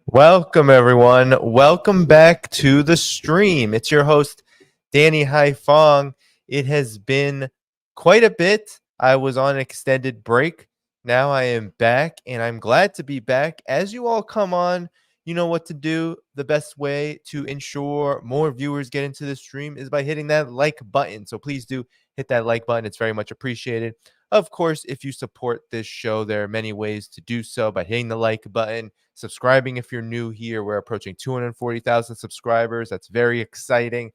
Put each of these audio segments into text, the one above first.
Welcome, everyone. Welcome back to the stream. It's your host, Danny Dhaiphong. It has been quite a bit. I was on an extended break. Now I am back, and I'm glad to be back. As you all come on, you know what to do. The best way to ensure more viewers get into the stream is by hitting that like button. So please do hit that like button. It's very much appreciated. Of course, if you support this show, there are many ways to do so by hitting the like button, subscribing if you're new here. We're approaching 240,000 subscribers. That's very exciting.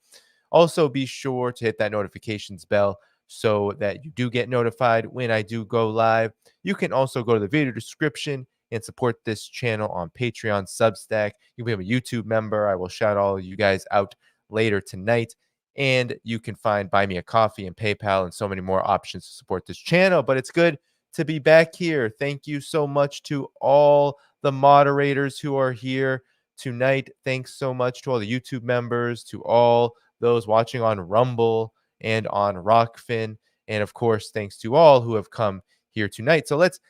Also, be sure to hit that notifications bell so that you do get notified when I do go live. You can also go to the video description and support this channel on Patreon, Substack. You can become a YouTube member. I will shout all of you guys out later tonight. And you can find Buy Me a Coffee and PayPal and so many more options to support this channel. But it's good to be back here. Thank you so much to all the moderators who are here tonight. Thanks so much to all the YouTube members, to all those watching on Rumble and on Rockfin. And of course, thanks to all who have come here tonight. So let's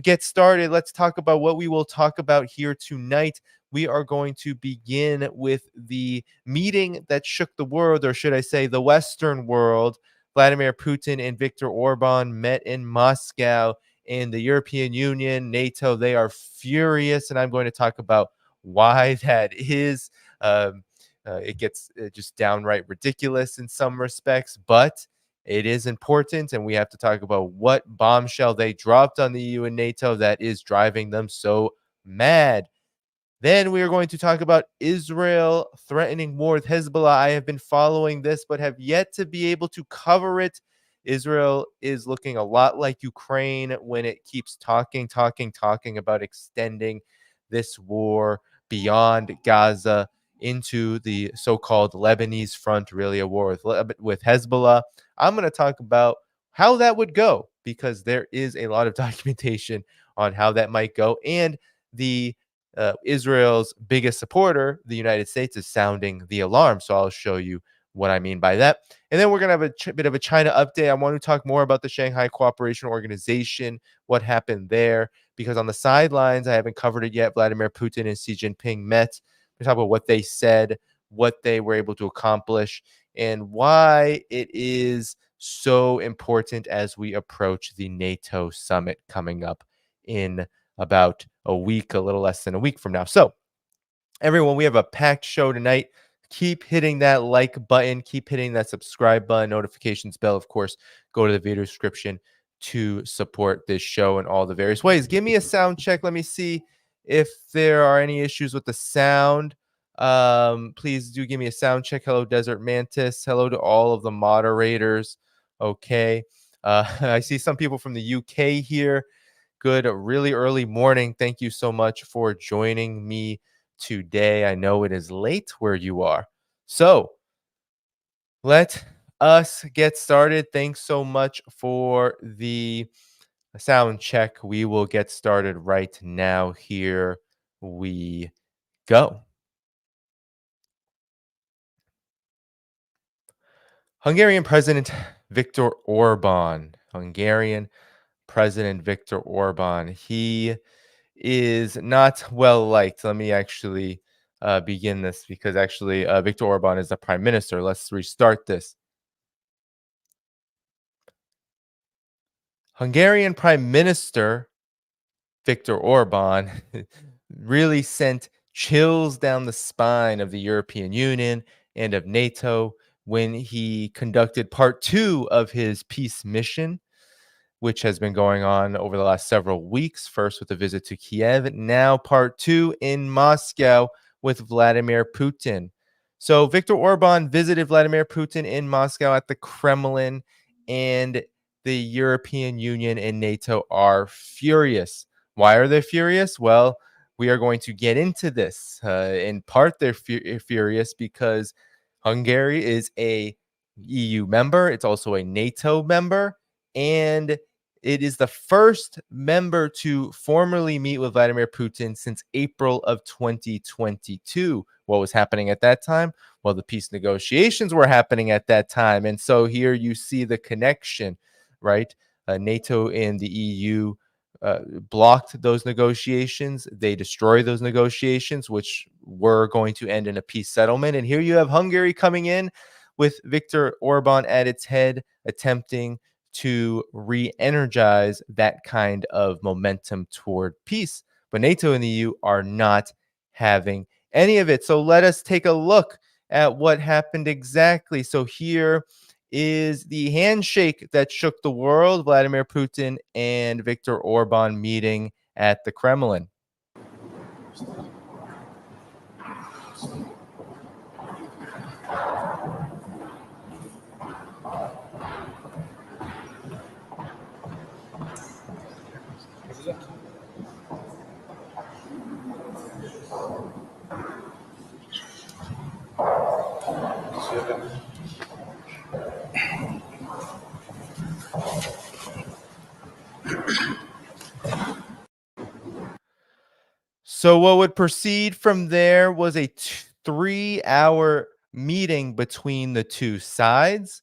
get started. Let's talk about what we will talk about here tonight. We are going to begin with the meeting that shook the world, or should I say the Western world. Vladimir Putin and Viktor Orban met in Moscow, and the European Union, NATO, they are furious, and I'm going to talk about why that is. It gets just downright ridiculous in some respects, but it is important, and we have to talk about what bombshell they dropped on the EU and NATO that is driving them so mad. Then we are going to talk about Israel threatening war with Hezbollah. I have been following this, but have yet to be able to cover it. Israel is looking a lot like Ukraine when it keeps talking about extending this war beyond Gaza into the so-called Lebanese front, really a war with Hezbollah. I'm going to talk about how that would go because there is a lot of documentation on how that might go, and the Israel's biggest supporter, the United States, is sounding the alarm. So I'll show you what I mean by that. And then we're going to have a bit of a China update. I want to talk more about the Shanghai Cooperation Organization, what happened there, because on the sidelines, I haven't covered it yet. Vladimir Putin and Xi Jinping met. We talk about what they said, what they were able to accomplish, and why it is so important as we approach the NATO summit coming up in about a week, a little less than a week from now. So, everyone, we have a packed show tonight. Keep hitting that like button, keep hitting that subscribe button, notifications bell. Of course, go to the video description to support this show in all the various ways. Give me a sound check. Let me see if there are any issues with the sound. Please do give me a sound check. Hello, Desert Mantis. Hello to all of the moderators. Okay. I see some people from the UK here. Good, really early morning. Thank you so much for joining me today. I know it is late where you are. So let us get started. Thanks so much for the sound check. We will get started right now. Here we go. Hungarian President Viktor Orban. He is not well liked. Let me actually begin this because actually Viktor Orban is the prime minister. Let's restart this. Hungarian Prime Minister Viktor Orban really sent chills down the spine of the European Union and of NATO when he conducted part 2 of his peace mission, which has been going on over the last several weeks, first with a visit to Kiev, now part 2 in Moscow with Vladimir Putin. So Viktor Orban visited Vladimir Putin in Moscow at the Kremlin, and the European Union and NATO are furious. Why are they furious? Well, we are going to get into this. In part, they're furious because Hungary is a EU member. It's also a NATO member, and it is the first member to formally meet with Vladimir Putin since April of 2022. What was happening at that time? Well, the peace negotiations were happening at that time. And so here you see the connection, right? NATO and the EU blocked those negotiations. They destroyed those negotiations, which were going to end in a peace settlement. And here you have Hungary coming in with Viktor Orban at its head, attempting to re-energize that kind of momentum toward peace. But NATO and the EU are not having any of it. So let us take a look at what happened exactly. So here is the handshake that shook the world: Vladimir Putin and Viktor Orban meeting at the Kremlin. So what would proceed from there was a 3-hour meeting between the two sides.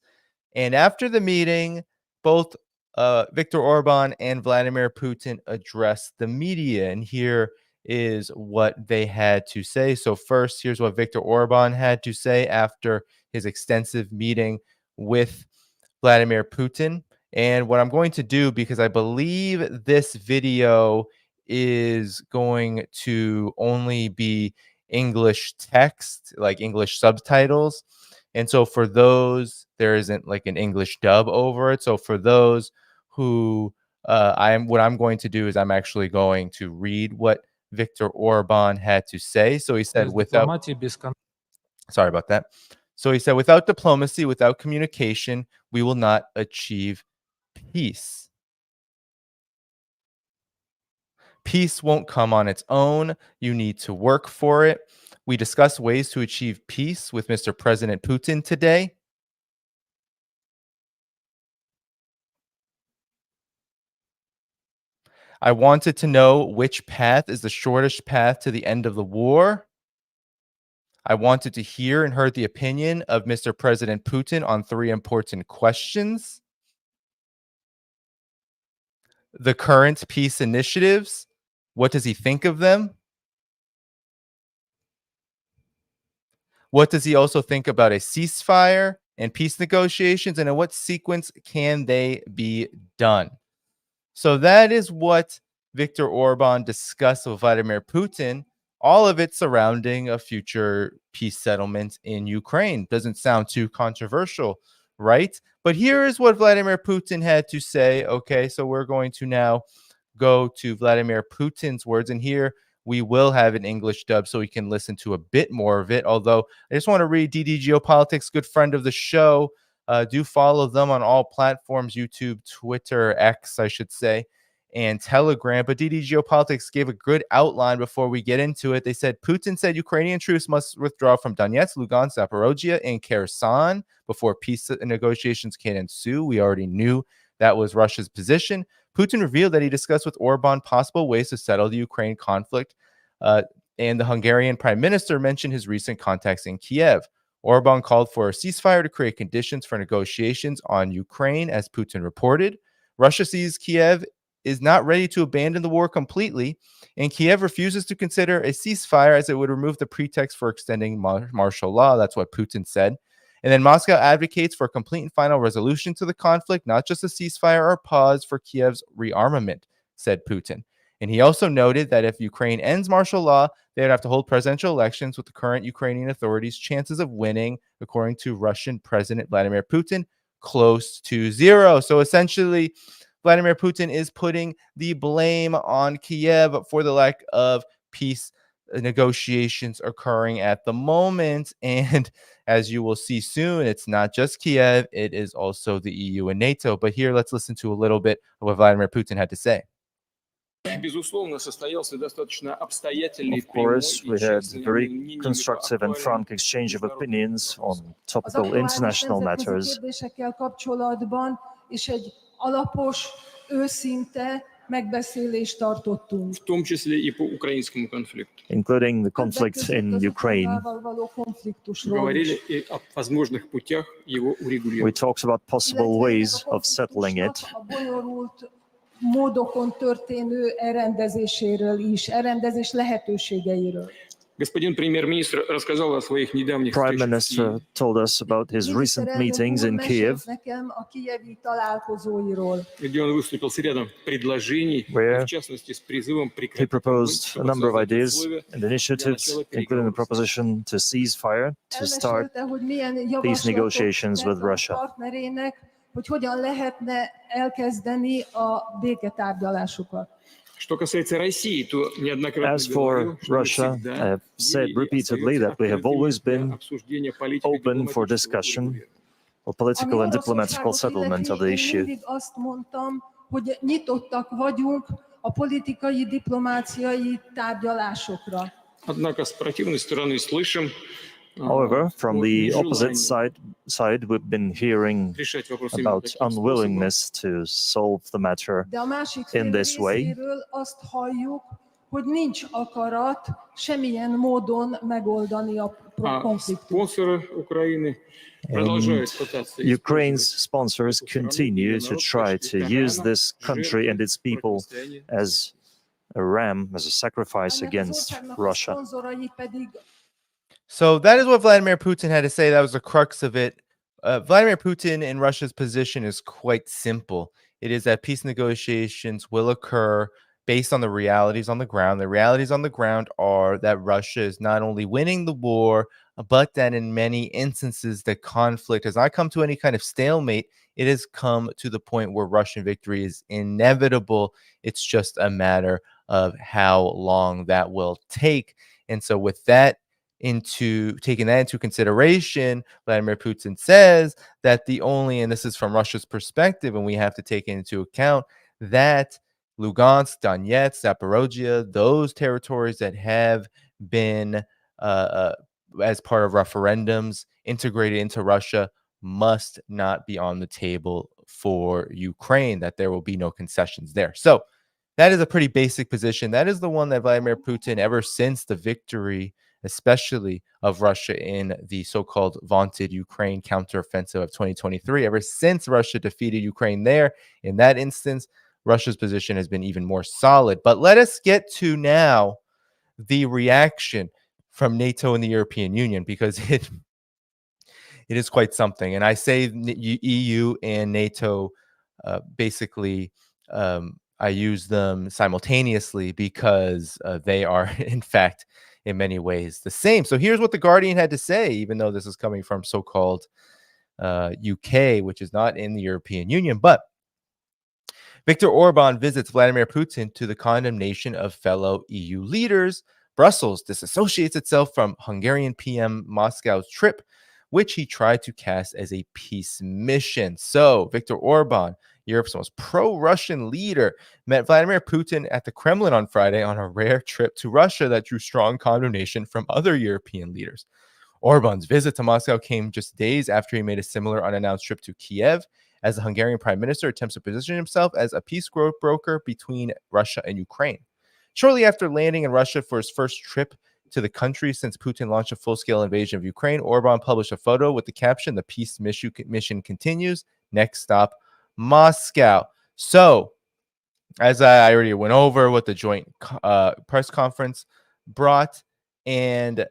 And after the meeting, both Viktor Orban and Vladimir Putin addressed the media. And here is what they had to say. So first, here's what Viktor Orban had to say after his extensive meeting with Vladimir Putin. And what I'm going to do, because I believe this video is going to only be English text, like English subtitles. And so for those, there isn't like an English dub over it. So for those who what I'm going to do is I'm actually going to read what Viktor Orban had to say. So he said, sorry about that. So he said, without diplomacy, without communication, we will not achieve peace. Peace won't come on its own. You need to work for it. We discussed ways to achieve peace with Mr. President Putin today. I wanted to know which path is the shortest path to the end of the war. I wanted to hear and heard the opinion of Mr. President Putin on 3 important questions: the current peace initiatives. What does he think of them? What does he also think about a ceasefire and peace negotiations, and in what sequence can they be done? So that is what Viktor Orban discussed with Vladimir Putin, all of it surrounding a future peace settlement in Ukraine. Doesn't sound too controversial, right? But here is what Vladimir Putin had to say. Okay, so we're going to now go to Vladimir Putin's words, and here we will have an English dub so we can listen to a bit more of it. Although I just want to read DD Geopolitics, good friend of the show. Do follow them on all platforms: YouTube, Twitter, X, I should say, and Telegram. But DD Geopolitics gave a good outline before we get into it. They said, Putin said Ukrainian troops must withdraw from Donetsk, Lugansk, Zaporozhye, and Kherson before peace negotiations can ensue. We already knew that was Russia's position. Putin revealed that he discussed with Orban possible ways to settle the Ukraine conflict, and the Hungarian prime minister mentioned his recent contacts in Kiev. Orban called for a ceasefire to create conditions for negotiations on Ukraine, as Putin reported. Russia sees Kiev is not ready to abandon the war completely, and Kiev refuses to consider a ceasefire as it would remove the pretext for extending martial law. That's what Putin said. And then Moscow advocates for a complete and final resolution to the conflict, not just a ceasefire or pause for Kiev's rearmament, said Putin. And he also noted that if Ukraine ends martial law, they would have to hold presidential elections, with the current Ukrainian authorities' chances of winning, according to Russian President Vladimir Putin, close to zero. So essentially, Vladimir Putin is putting the blame on Kiev for the lack of peace negotiations occurring at the moment. And as you will see soon, it's not just Kiev, it is also the EU and NATO. But here, let's listen to a little bit of what Vladimir Putin had to say. Of course, we had very constructive and frank exchange of opinions on topical international matters. Including the conflict in Ukraine. We talked about possible ways of settling it. módokon történő elrendezéséről is, elrendezés lehetőségeiről. Господин премьер-министр рассказал о своих недавних Prime встречах в Minister Киеве. told us about his recent meetings in Kiev, Nekem a kijevi találkozóiról. Где он выступил с рядом предложений, Where в частности с призывом he прекратить огонь, proposed a чтобы number of создать ideas условия and для initiatives, начала including the переговоров. proposition to cease fire, to start Elmesélte, hogy milyen peace javaslatot negotiations with tett a Russia. partnerének, hogy hogyan lehetne elkezdeni a béketárgyalásokat. Что касается России, то неоднократно As говорил, for что мы Russia, I всегда have said были и repeatedly остаемся that we have открытыми always для been обсуждения политики open for дипломатического discussion урегулирования. or political and diplomatical settlement of the Én issue. mindig azt mondtam, hogy nyitottak vagyunk a politikai, diplomáciai tárgyalásokra. Однако с противной стороны слышим However, from о the opposite нежелании side, we've been hearing решать вопрос именно about таким способом. unwillingness to solve the matter De a másik in fél this way. részéről azt halljuk, hogy nincs akarat semmilyen módon megoldani a А konfliktust. спонсоры Украины продолжают пытаться Ukraine's использовать sponsors continue to try to use this country and its people as a ram, as a sacrifice Ennek az against országnak a Russia. szponzorai pedig So that is what Vladimir Putin had to say. That was the crux of it. Vladimir Putin and Russia's position is quite simple. It is that peace negotiations will occur based on the realities on the ground. The realities on the ground are that Russia is not only winning the war, but that in many instances, the conflict has not come to any kind of stalemate. It has come to the point where Russian victory is inevitable. It's just a matter of how long that will take. And so with that, taking that into consideration, Vladimir Putin says that the only, and this is from Russia's perspective, and we have to take into account that Lugansk, Donetsk, Zaporozhye, those territories that have been as part of referendums integrated into Russia must not be on the table for Ukraine, that there will be no concessions there. So that is a pretty basic position. That is the one that Vladimir Putin, ever since the victory, especially of Russia in the so-called vaunted Ukraine counteroffensive of 2023, ever since Russia defeated Ukraine there, in that instance, Russia's position has been even more solid. But let us get to now the reaction from NATO and the European Union, because it is quite something. And I say EU and NATO basically, I use them simultaneously because they are, in fact, in many ways the same. So here's what The Guardian had to say, even though this is coming from so-called UK, which is not in the European Union. But Viktor Orban visits Vladimir Putin to the condemnation of fellow EU leaders. Brussels disassociates itself from Hungarian PM Moscow's trip, which he tried to cast as a peace mission. So Viktor Orban, Europe's most pro-Russian leader, met Vladimir Putin at the Kremlin on Friday on a rare trip to Russia that drew strong condemnation from other European leaders. Orban's visit to Moscow came just days after he made a similar unannounced trip to Kiev, as the Hungarian prime minister attempts to position himself as a peace broker between Russia and Ukraine. Shortly after landing in Russia for his first trip to the country since Putin launched a full-scale invasion of Ukraine, Orban published a photo with the caption, "The peace mission continues. Next stop, Moscow." So, as I already went over what the joint press conference brought, and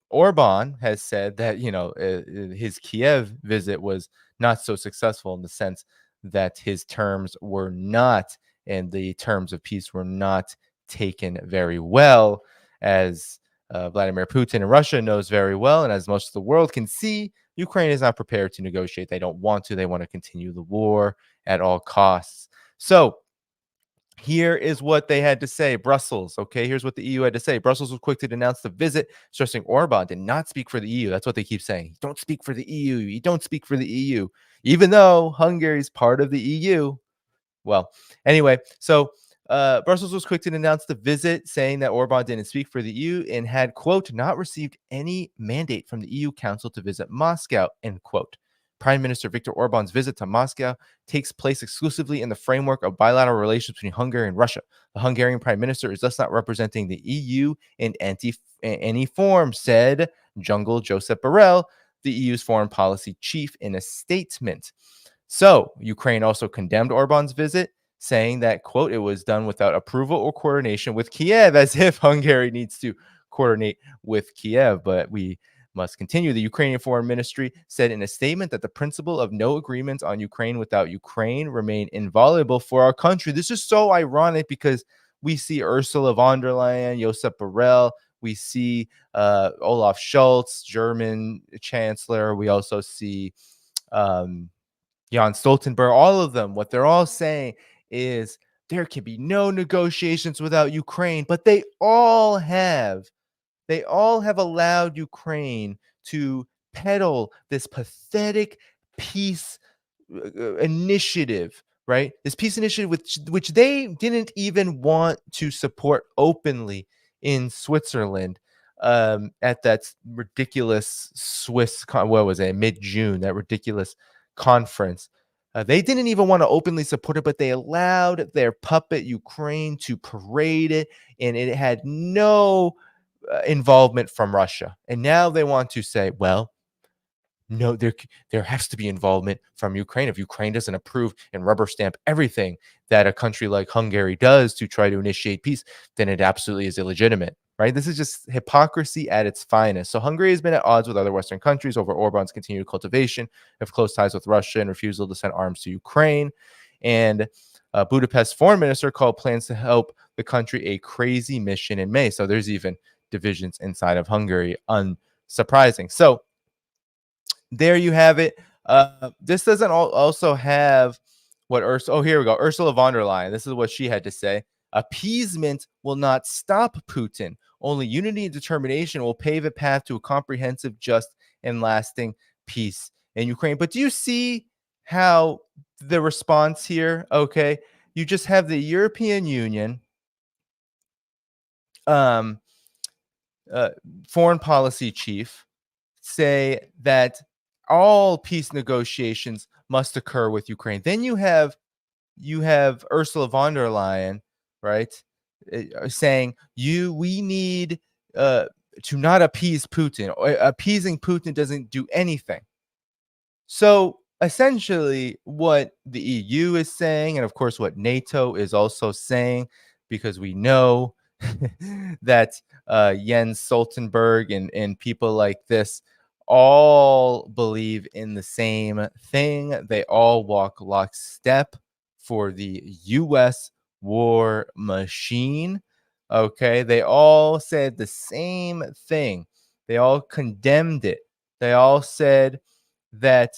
Orban has said that, his Kiev visit was not so successful in the sense that his terms were not, and the terms of peace were not taken very well, as Vladimir Putin and Russia knows very well, and as most of the world can see, Ukraine is not prepared to negotiate. They don't want to. They want to continue the war at all costs. So here is what they had to say. Brussels, okay, here's what the EU had to say. Brussels was quick to denounce the visit, stressing Orban did not speak for the EU. That's what they keep saying. You don't speak for the EU. You don't speak for the EU, even though Hungary is part of the EU. Well, anyway, so Brussels was quick to announce the visit, saying that Orban didn't speak for the EU and had, quote, not received any mandate from the EU Council to visit Moscow, end quote. Prime Minister Viktor Orban's visit to Moscow takes place exclusively in the framework of bilateral relations between Hungary and Russia. The Hungarian Prime Minister is thus not representing the EU in any form, said Jungle Josep Borrell, the EU's foreign policy chief, in a statement. So Ukraine also condemned Orban's visit, saying that, quote, it was done without approval or coordination with Kiev, as if Hungary needs to coordinate with Kiev. But we must continue. The Ukrainian Foreign Ministry said in a statement that the principle of no agreements on Ukraine without Ukraine remain inviolable for our country. This is so ironic because we see Ursula von der Leyen, Josep Borrell, we see Olaf Scholz, German chancellor. We also see Jan Stoltenberg. All of them, what they're all saying is there can be no negotiations without Ukraine, but they all have allowed Ukraine to peddle this pathetic peace initiative, right? This peace initiative which they didn't even want to support openly in Switzerland at that ridiculous Swiss, what was it, mid-June, that ridiculous conference. They didn't even want to openly support it, but they allowed their puppet Ukraine to parade it, and it had no involvement from Russia. And now they want to say, well, no, there has to be involvement from Ukraine. If Ukraine doesn't approve and rubber stamp everything that a country like Hungary does to try to initiate peace, then it absolutely is illegitimate, right? This is just hypocrisy at its finest. So Hungary has been at odds with other Western countries over Orban's continued cultivation of close ties with Russia and refusal to send arms to Ukraine. And Budapest's foreign minister called plans to help the country a crazy mission in May. So there's even divisions inside of Hungary. Unsurprising. So there you have it. This doesn't also have what here we go. Ursula von der Leyen. This is what she had to say. Appeasement will not stop Putin. Only unity and determination will pave a path to a comprehensive, just, and lasting peace in Ukraine. But do you see how the response here? Okay, you just have the European Union foreign policy chief say that all peace negotiations must occur with Ukraine. Then you have Ursula von der Leyen, right, saying we need to not appease Putin. Appeasing Putin doesn't do anything. So essentially, what the EU is saying, and of course what NATO is also saying, because we know that Jens Stoltenberg and people like this all believe in the same thing. They all walk lockstep for the U.S. war machine. Okay, they all said the same thing. They all condemned it. They all said that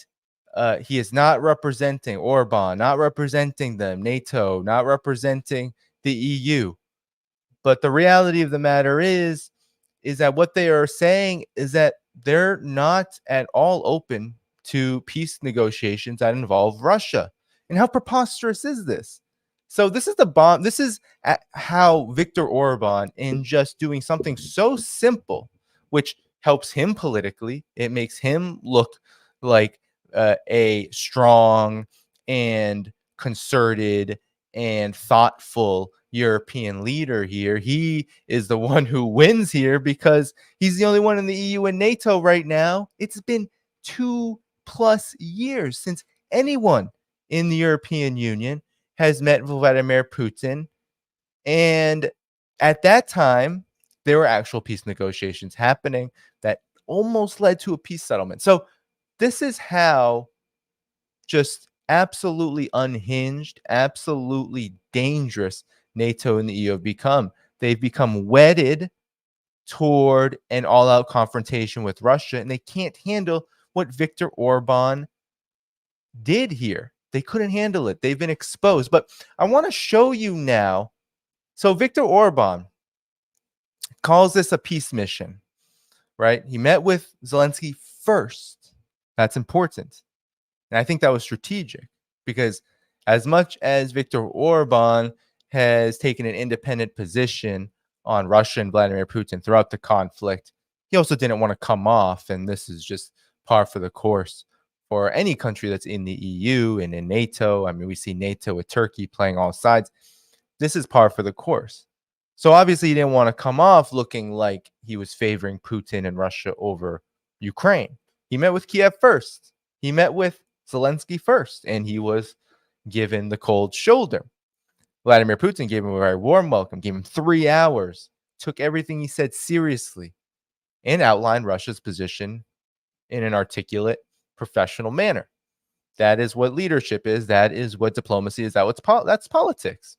he is not representing Orban, not representing them, NATO, not representing the EU. But the reality of the matter is that what they are saying is that they're not at all open to peace negotiations that involve Russia. And how preposterous is this? So this is the bomb. This is how Viktor Orban, in just doing something so simple, which helps him politically, it makes him look like a strong and concerted and thoughtful European leader here. He is the one who wins here because he's the only one in the EU and NATO right now. It's been 2+ years since anyone in the European Union has met Vladimir Putin. And at that time, there were actual peace negotiations happening that almost led to a peace settlement. So this is how just absolutely unhinged, absolutely dangerous NATO and the EU have become. They've become wedded toward an all-out confrontation with Russia, and they can't handle what Viktor Orban did here. They couldn't handle it. They've been exposed. But I want to show you now. So Viktor Orban calls this a peace mission, right? He met with Zelensky first. That's important. And I think that was strategic because as much as Viktor Orban has taken an independent position on Russia and Vladimir Putin throughout the conflict, he also didn't want to come off. And this is just par for the course for any country that's in the EU and in NATO. I mean, we see NATO with Turkey playing all sides. This is par for the course. So obviously he didn't want to come off looking like he was favoring Putin and Russia over Ukraine. He met with Kiev first. He met with Zelensky first, and he was given the cold shoulder. Vladimir Putin gave him a very warm welcome, gave him 3 hours, took everything he said seriously, and outlined Russia's position in an articulate, professional manner. That is what leadership is. That is what diplomacy is. That's politics.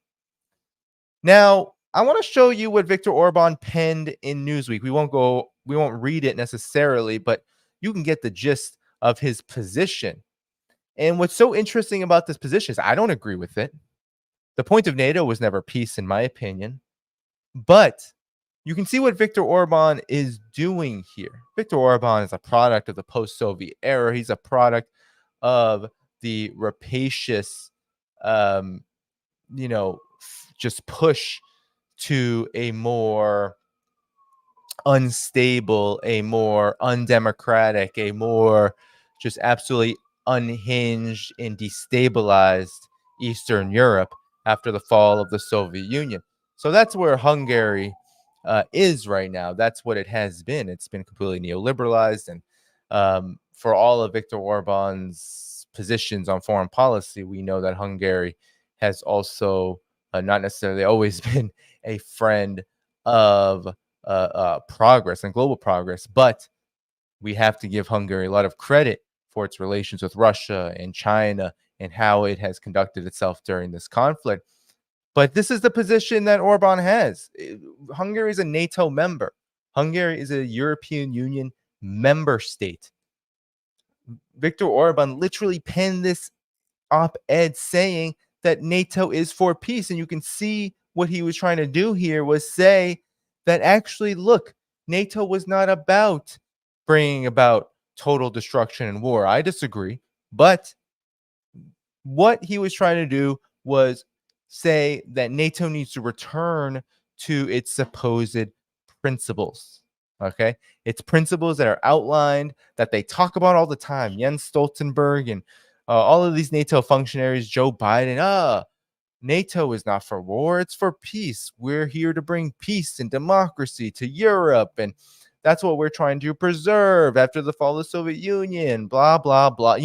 Now, I want to show you what Viktor Orban penned in Newsweek. We won't read it necessarily, but you can get the gist of his position. And what's so interesting about this position is I don't agree with it. The point of NATO was never peace, in my opinion. But you can see what Viktor Orban is doing here. Viktor Orban is a product of the post-Soviet era. He's a product of the rapacious, just push to a more unstable, a more undemocratic, a more just absolutely unhinged and destabilized Eastern Europe after the fall of the Soviet Union. So that's where Hungary is right now. That's what it has been. It's been completely neoliberalized. And for all of Viktor Orban's positions on foreign policy, we know that Hungary has also not necessarily always been a friend of progress and global progress, but we have to give Hungary a lot of credit for its relations with Russia and China and how it has conducted itself during this conflict. But this is the position that Orban has. Hungary is a NATO member. Hungary is a European Union member state. Viktor Orban literally penned this op-ed saying that NATO is for peace. And you can see what he was trying to do here was say that actually, look, NATO was not about bringing about total destruction and war. I disagree. But what he was trying to do was say that NATO needs to return to its supposed principles. Okay, it's principles that are outlined, that they talk about all the time. Jens Stoltenberg and all of these NATO functionaries, Joe Biden, NATO is not for war, it's for peace. We're here to bring peace and democracy to Europe, and that's what we're trying to preserve after the fall of the Soviet Union, blah, blah, blah.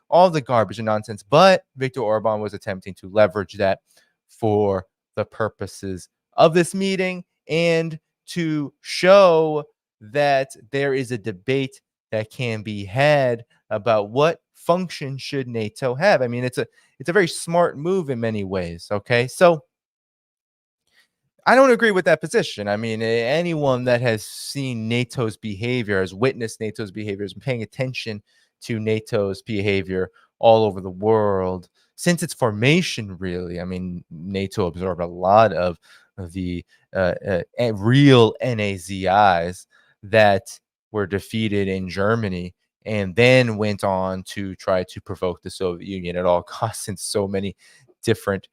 All the garbage and nonsense. But Viktor Orban was attempting to leverage that for the purposes of this meeting and to show that there is a debate that can be had about what function should NATO have. I mean, it's a very smart move in many ways. Okay, so I don't agree with that position. I mean, anyone that has seen NATO's behavior, has witnessed NATO's behavior, has been paying attention to NATO's behavior all over the world since its formation, really. I mean, NATO absorbed a lot of the real NAZIs that were defeated in Germany and then went on to try to provoke the Soviet Union at all costs at so many different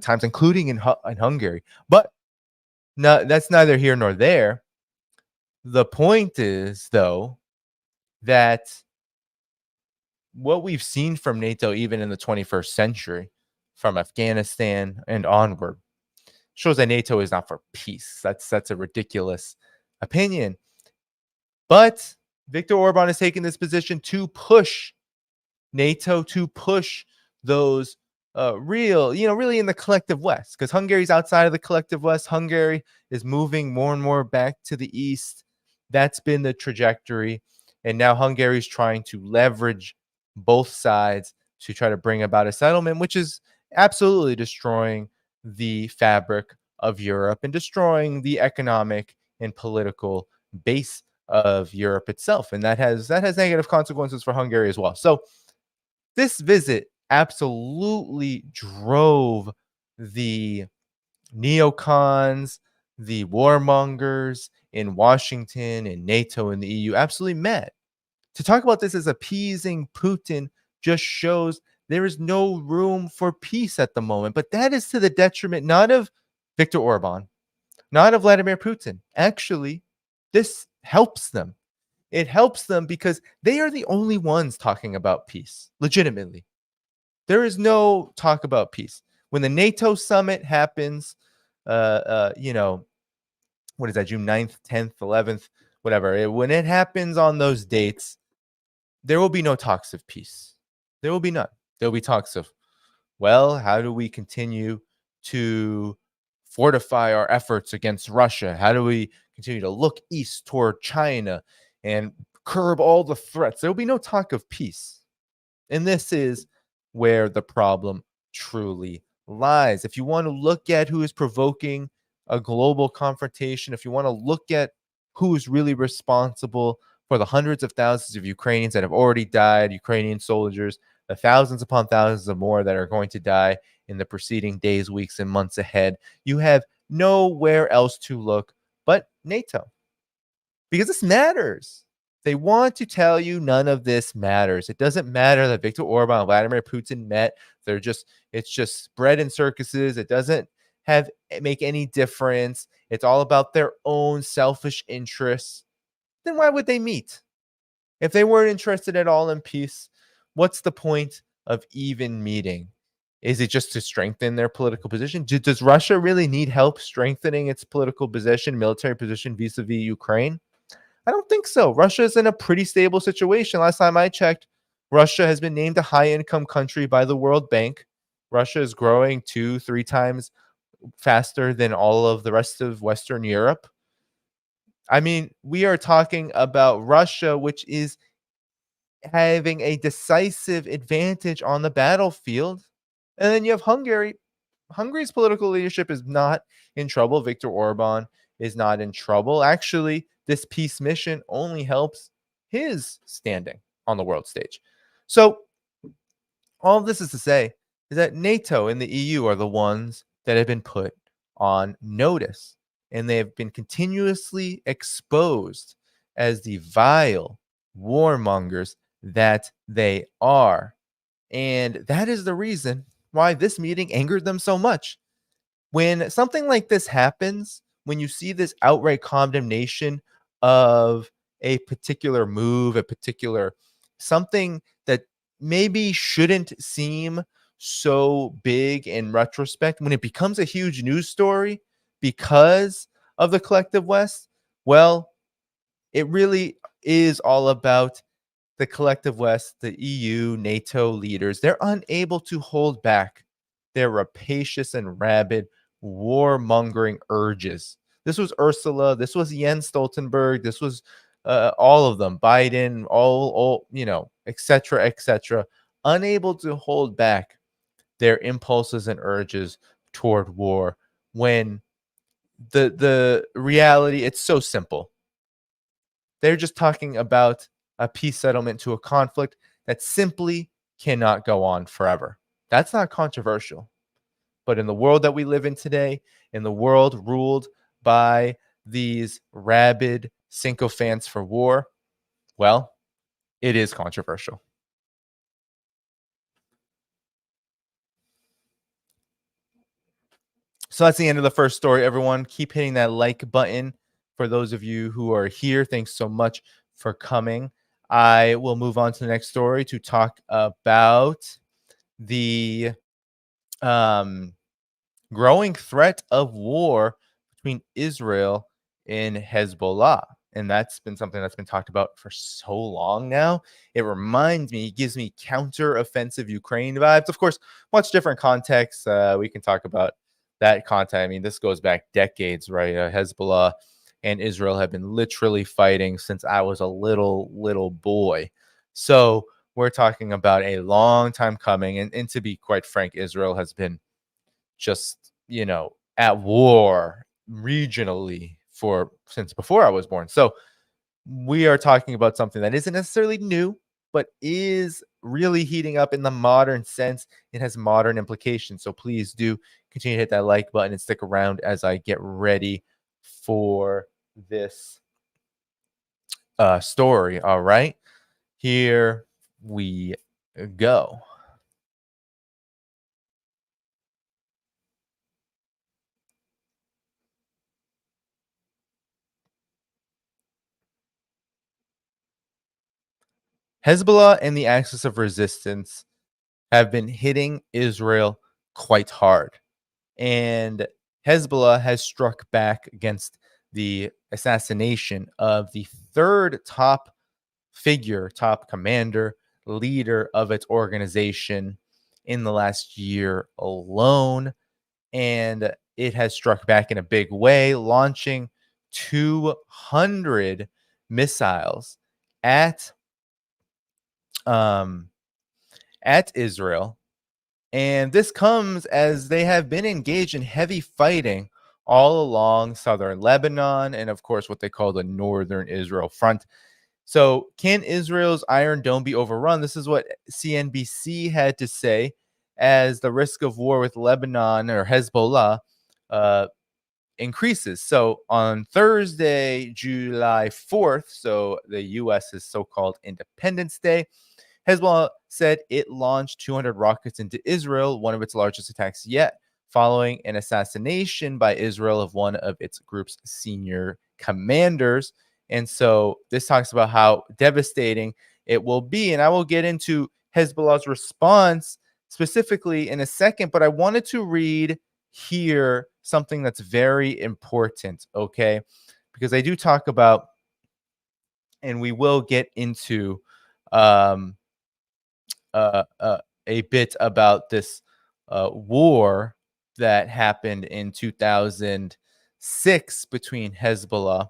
times, including in Hungary. But no, that's neither here nor there. The point is, though, that what we've seen from NATO, even in the 21st century, from Afghanistan and onward, shows that NATO is not for peace. That's a ridiculous opinion. But Viktor Orban is taking this position to push NATO, to push those really in the collective West, because Hungary's outside of the collective West. Hungary is moving more and more back to the East. That's been the trajectory. And now Hungary's trying to leverage both sides to try to bring about a settlement, which is absolutely destroying the fabric of Europe and destroying the economic and political base of Europe itself. And that has negative consequences for Hungary as well. So this visit absolutely drove the neocons, the warmongers in Washington and NATO and the EU absolutely mad. To talk about this as appeasing Putin just shows there is no room for peace at the moment. But that is to the detriment not of Viktor Orban, not of Vladimir Putin. Actually, this helps them. It helps them because they are the only ones talking about peace, legitimately. There is no talk about peace. When the NATO summit happens, what is that, June 9th, 10th, 11th, whatever. When it happens on those dates, there will be no talks of peace. There will be none. There will be talks of, well, how do we continue to fortify our efforts against Russia? How do we continue to look east toward China and curb all the threats? There will be no talk of peace. And this is where the problem truly lies. If you want to look at who is provoking a global confrontation, if you want to look at who is really responsible for the hundreds of thousands of Ukrainians that have already died, Ukrainian soldiers, the thousands upon thousands of more that are going to die in the preceding days, weeks, and months ahead, you have nowhere else to look but NATO. Because this matters. They want to tell you none of this matters. It doesn't matter that Viktor Orban and Vladimir Putin met. It's just bread and circuses. It doesn't make any difference. It's all about their own selfish interests. Then why would they meet? If they weren't interested at all in peace, what's the point of even meeting? Is it just to strengthen their political position? Does Russia really need help strengthening its political position, military position vis-a-vis Ukraine? I don't think so. Russia is in a pretty stable situation. Last time I checked, Russia has been named a high-income country by the World Bank. Russia is growing 2-3 times faster than all of the rest of Western Europe. I mean, we are talking about Russia, which is having a decisive advantage on the battlefield. And then you have Hungary. Hungary's political leadership is not in trouble. Viktor Orban is not in trouble. Actually, this peace mission only helps his standing on the world stage. So all of this is to say is that NATO and the EU are the ones that have been put on notice, and they have been continuously exposed as the vile warmongers that they are. And that is the reason why this meeting angered them so much. When something like this happens, when you see this outright condemnation of a particular move, a particular something that maybe shouldn't seem so big in retrospect, when it becomes a huge news story because of the collective West, well, it really is all about the collective West, the EU, NATO leaders. They're unable to hold back their rapacious and rabid warmongering urges. This was Ursula. This was Jens Stoltenberg. This was all of them, Biden, all etc., unable to hold back their impulses and urges toward war. When the reality, it's so simple. They're just talking about a peace settlement to a conflict that simply cannot go on forever. That's not controversial. But in the world that we live in today, in the world ruled by these rabid sycophants for war, well, it is controversial. So that's the end of the first story, everyone. Keep hitting that like button. For those of you who are here, thanks so much for coming. I will move on to the next story to talk about the growing threat of war between Israel and Hezbollah. And that's been something that's been talked about for so long now. It reminds me, it gives me counter-offensive Ukraine vibes. Of course, much different context. We can talk about that context. I mean, this goes back decades, right? Hezbollah and Israel have been literally fighting since I was a little boy. So we're talking about a long time coming. And to be quite frank, Israel has been just, at war regionally since before I was born. So we are talking about something that isn't necessarily new, but is really heating up in the modern sense. It has modern implications. So please do continue to hit that like button and stick around as I get ready for this story. All right, here we go. Hezbollah and the Axis of Resistance have been hitting Israel quite hard. And Hezbollah has struck back against the assassination of the third top commander leader of its organization in the last year alone. And it has struck back in a big way, launching 200 missiles at Israel. And this comes as they have been engaged in heavy fighting all along southern Lebanon and, of course, what they call the northern Israel front. So can Israel's Iron Dome be overrun? This is what CNBC had to say as the risk of war with Lebanon or Hezbollah increases. So on Thursday, July 4th, so the U.S.'s so-called Independence Day, Hezbollah said it launched 200 rockets into Israel, one of its largest attacks yet, following an assassination by Israel of one of its group's senior commanders. And so this talks about how devastating it will be. And I will get into Hezbollah's response specifically in a second, but I wanted to read here something that's very important, okay? Because I do talk about, and we will get into a bit about this war that happened in 2006 between Hezbollah,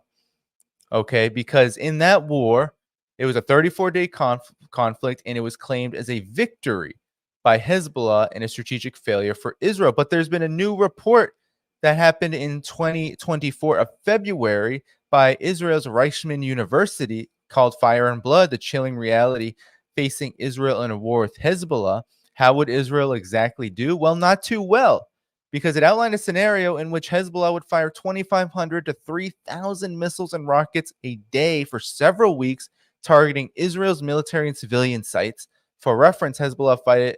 okay? Because in that war, it was a 34-day conflict, and it was claimed as a victory by Hezbollah and a strategic failure for Israel. But there's been a new report that happened in 2024 of February by Israel's Reichman University called Fire and Blood, the chilling reality facing Israel in a war with Hezbollah. How would Israel exactly do? Well, not too well, because it outlined a scenario in which Hezbollah would fire 2,500 to 3,000 missiles and rockets a day for several weeks, targeting Israel's military and civilian sites. For reference, Hezbollah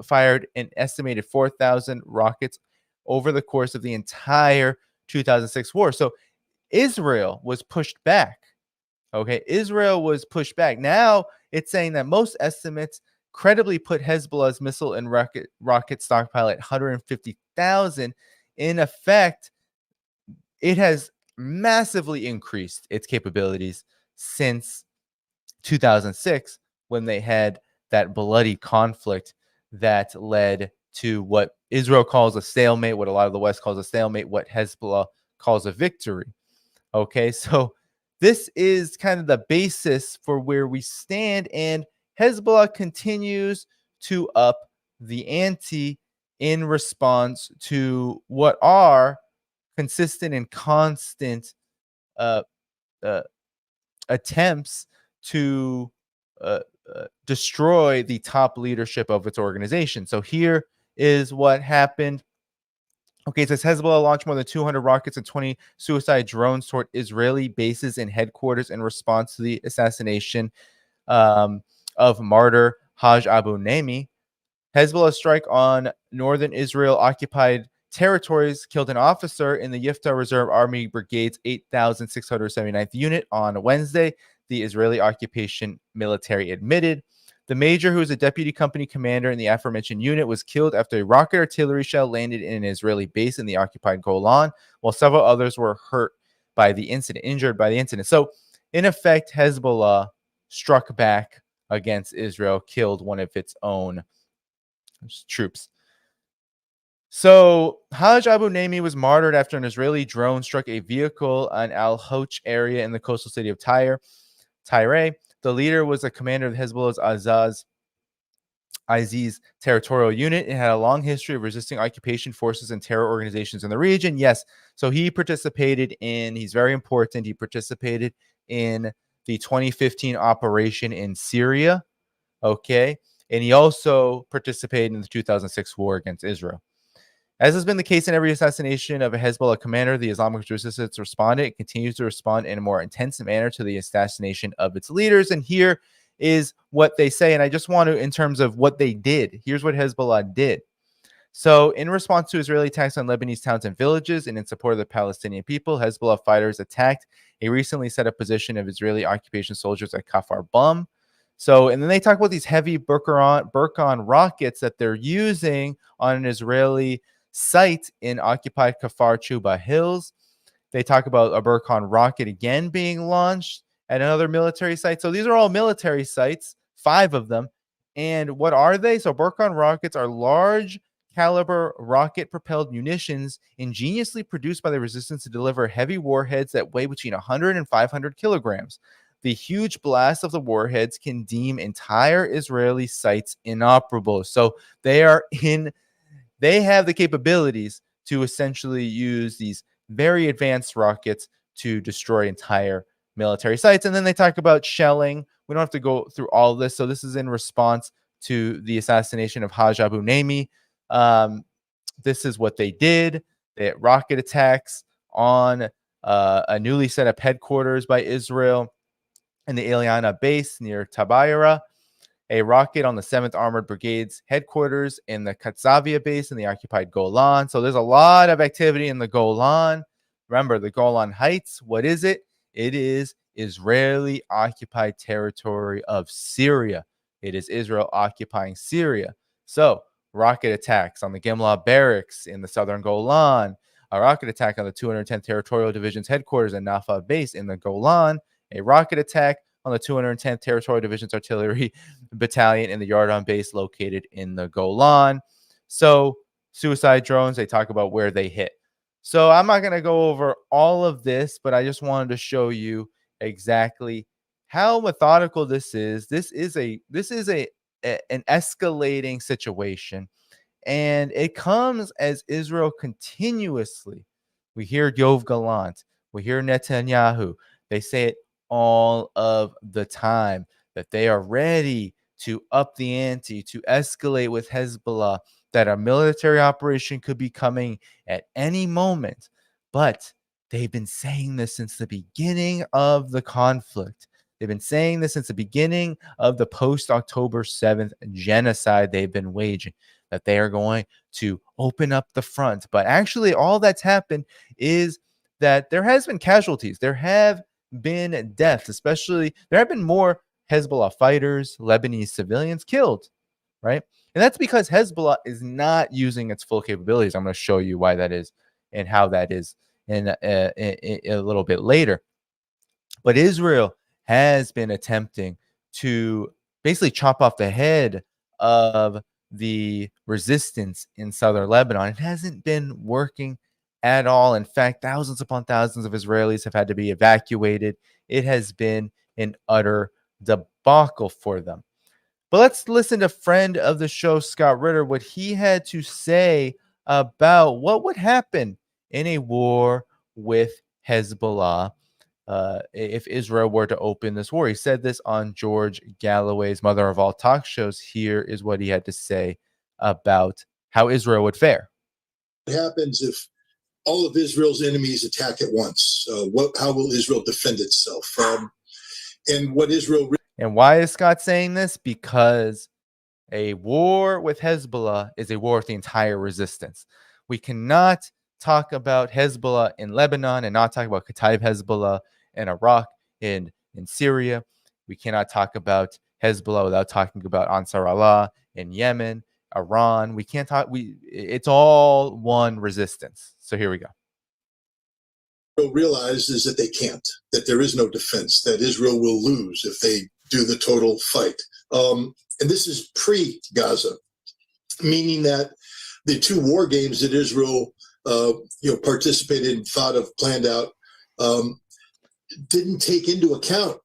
fired an estimated 4,000 rockets over the course of the entire 2006 war. So Israel was pushed back. Okay, Israel was pushed back. Now it's saying that most estimates credibly put Hezbollah's missile and rocket stockpile at 150,000. In effect, it has massively increased its capabilities since 2006, when they had that bloody conflict that led to what Israel calls a stalemate, what a lot of the West calls a stalemate, what Hezbollah calls a victory. Okay, so this is kind of the basis for where we stand, and Hezbollah continues to up the ante in response to what are consistent and constant attempts to destroy the top leadership of its organization. So here is what happened. Okay, it says Hezbollah launched more than 200 rockets and 20 suicide drones toward Israeli bases and headquarters in response to the assassination of martyr Haj Abu Naimi. Hezbollah strike on northern Israel occupied territories killed an officer in the Yifta Reserve Army Brigade's 8,679th unit on Wednesday, the Israeli occupation military admitted. The major, who is a deputy company commander in the aforementioned unit, was killed after a rocket artillery shell landed in an Israeli base in the occupied Golan, while several others were injured by the incident. So, in effect, Hezbollah struck back against Israel, killed one of its own troops. So, Haj Abu Naimi was martyred after an Israeli drone struck a vehicle on Al-Hoch area in the coastal city of Tyre. The leader was a commander of Hezbollah's Aziz territorial unit. It had a long history of resisting occupation forces and terror organizations in the region. Yes, so he's very important, he participated in the 2015 operation in Syria, okay? And he also participated in the 2006 war against Israel. As has been the case in every assassination of a Hezbollah commander, the Islamic Resistance responded. It continues to respond in a more intense manner to the assassination of its leaders. And here is what they say. And I just want to, in terms of what they did, here's what Hezbollah did. So in response to Israeli attacks on Lebanese towns and villages and in support of the Palestinian people, Hezbollah fighters attacked a recently set up position of Israeli occupation soldiers at Kfar Bum. So, and then they talk about these heavy Burkan rockets that they're using on an Israeli site in occupied Kfar Chuba Hills. They talk about a Burkan rocket again being launched at another military site. So these are all military sites 5 of them. And what are they? So Burkhan rockets are large caliber rocket propelled munitions ingeniously produced by the resistance to deliver heavy warheads that weigh between 100 and 500 kilograms. The huge blast of the warheads can deem entire Israeli sites inoperable. So they have the capabilities to essentially use these very advanced rockets to destroy entire military sites. And then they talk about shelling. We don't have to go through all of this. So this is in response to the assassination of Haj Abu Naimi. This is what they did. They had rocket attacks on a newly set up headquarters by Israel in the Eliana base near Tabayara, a rocket on the 7th Armored Brigade's headquarters in the Katsavia base in the occupied Golan. So there's a lot of activity in the Golan. Remember, the Golan Heights, what is it? It is Israeli occupied territory of Syria. It is Israel occupying Syria. So rocket attacks on the Gimla barracks in the southern Golan, a rocket attack on the 210th Territorial Division's headquarters in Nafa base in the Golan, a rocket attack on the 210th Territorial Division's artillery battalion in the Yarden base located in the Golan. So suicide drones, they talk about where they hit. So I'm not going to go over all of this, but I just wanted to show you exactly how methodical this is. This is an escalating situation, and it comes as Israel continuously. We hear Yoav Gallant, we hear Netanyahu. They say it all of the time that they are ready to up the ante, to escalate with Hezbollah, that a military operation could be coming at any moment. But they've been saying this since the beginning of the conflict. They've been saying this since the beginning of the post-October 7th genocide they've been waging, that they are going to open up the front. But actually, all that's happened is that there has been casualties. There have been deaths, especially there have been more Hezbollah fighters, Lebanese civilians killed, right? And that's because Hezbollah is not using its full capabilities. I'm going to show you why that is and how that is in a little bit later. But Israel has been attempting to basically chop off the head of the resistance in southern Lebanon. It hasn't been working at all. In fact, thousands upon thousands of Israelis have had to be evacuated. It has been an utter debacle for them. But let's listen to friend of the show, Scott Ritter, what he had to say about what would happen in a war with Hezbollah if Israel were to open this war. He said this on George Galloway's Mother of All Talk Shows. Here is what he had to say about how Israel would fare. What happens if all of Israel's enemies attack at once? How will Israel defend itself? And what Israel... And why is Scott saying this? Because a war with Hezbollah is a war with the entire resistance. We cannot talk about Hezbollah in Lebanon and not talk about Kataib Hezbollah in Iraq, in Syria. We cannot talk about Hezbollah without talking about Ansar Allah in Yemen, Iran. We can't talk. It's all one resistance. So here we go. Israel realizes that they can't, that there is no defense, that Israel will lose if they do the total fight. And this is pre-Gaza, meaning that the two war games that Israel participated in, thought of, planned out, didn't take into account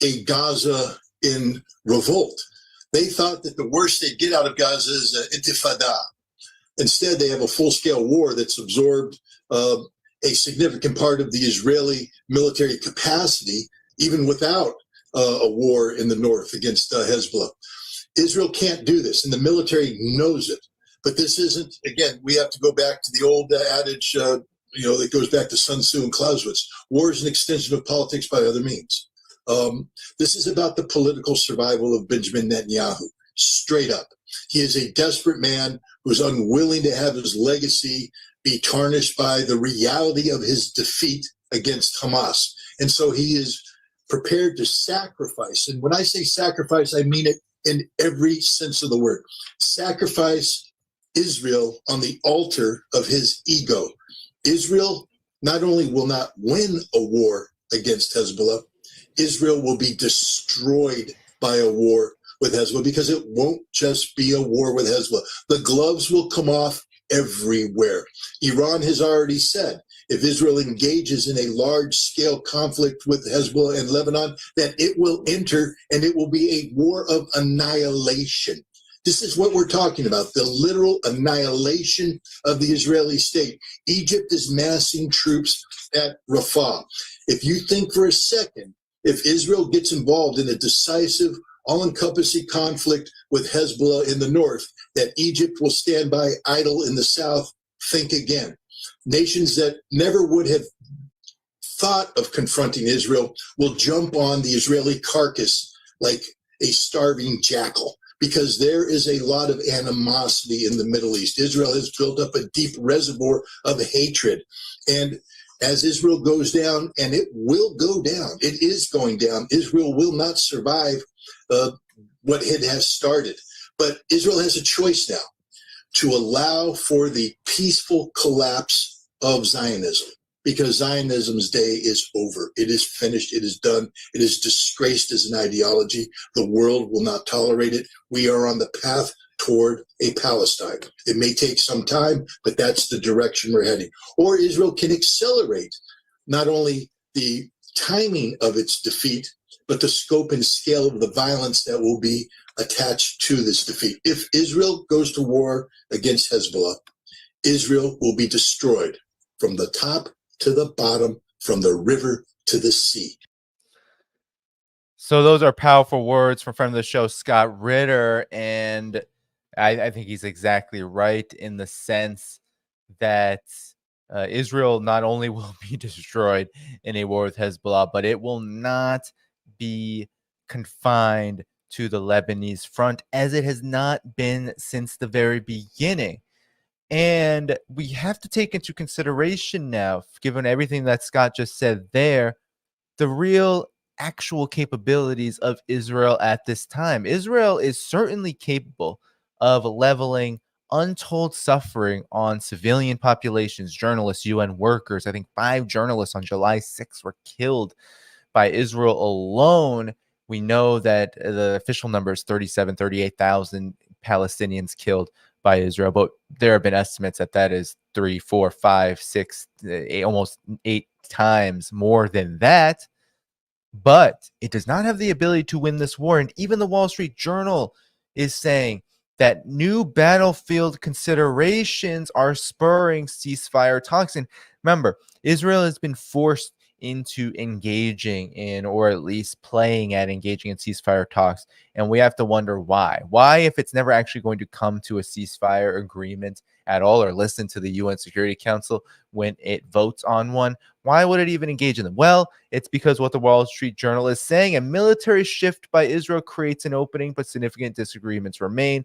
a Gaza in revolt. They thought that the worst they'd get out of Gaza is an intifada. Instead, they have a full-scale war that's absorbed a significant part of the Israeli military capacity, even without a war in the north against Hezbollah. Israel can't do this, and the military knows it. But this isn't, again, we have to go back to the old adage, that goes back to Sun Tzu and Clausewitz. War is an extension of politics by other means. This is about the political survival of Benjamin Netanyahu, straight up. He is a desperate man who's unwilling to have his legacy be tarnished by the reality of his defeat against Hamas. And so he is prepared to sacrifice. And when I say sacrifice, I mean it in every sense of the word. Sacrifice Israel on the altar of his ego. Israel not only will not win a war against Hezbollah, Israel will be destroyed by a war with Hezbollah, because it won't just be a war with Hezbollah. The gloves will come off everywhere. Iran has already said if Israel engages in a large-scale conflict with Hezbollah and Lebanon, that it will enter and it will be a war of annihilation. This is what we're talking about, the literal annihilation of the Israeli state. Egypt is massing troops at Rafah. If you think for a second, if Israel gets involved in a decisive, all-encompassing conflict with Hezbollah in the north, that Egypt will stand by idle in the south, think again. Nations that never would have thought of confronting Israel will jump on the Israeli carcass like a starving jackal, because there is a lot of animosity in the Middle East. Israel has built up a deep reservoir of hatred. And as Israel goes down, and it will go down, it is going down, Israel will not survive what it has started. But Israel has a choice now to allow for the peaceful collapse of Zionism, because Zionism's day is over. It is finished. It is done. It is disgraced as an ideology. The world will not tolerate it. We are on the path toward a Palestine. It may take some time, but that's the direction we're heading. Or Israel can accelerate not only the timing of its defeat, but the scope and scale of the violence that will be attached to this defeat. If Israel goes to war against Hezbollah, Israel will be destroyed from the top to the bottom, from the river to the sea. So those are powerful words from friend of the show, Scott Ritter. And I think he's exactly right in the sense that Israel not only will be destroyed in a war with Hezbollah, but it will not be confined to the Lebanese front, as it has not been since the very beginning. And we have to take into consideration now, given everything that Scott just said there, the real actual capabilities of Israel at this time. Israel is certainly capable of leveling untold suffering on civilian populations, journalists, UN workers. I think 5 journalists on July 6th were killed by Israel alone. We know that the official number is 38,000 Palestinians killed by Israel, but there have been estimates that is 3, 4, 5, 6, almost 8 times more than that. But it does not have the ability to win this war. And even the Wall Street Journal is saying that new battlefield considerations are spurring ceasefire talks. And remember, Israel has been forced into engaging in, or at least playing at engaging in ceasefire talks. And we have to wonder why. Why, if it's never actually going to come to a ceasefire agreement at all, or listen to the UN Security Council when it votes on one, why would it even engage in them? Well, it's because what the Wall Street Journal is saying: a military shift by Israel creates an opening, but significant disagreements remain.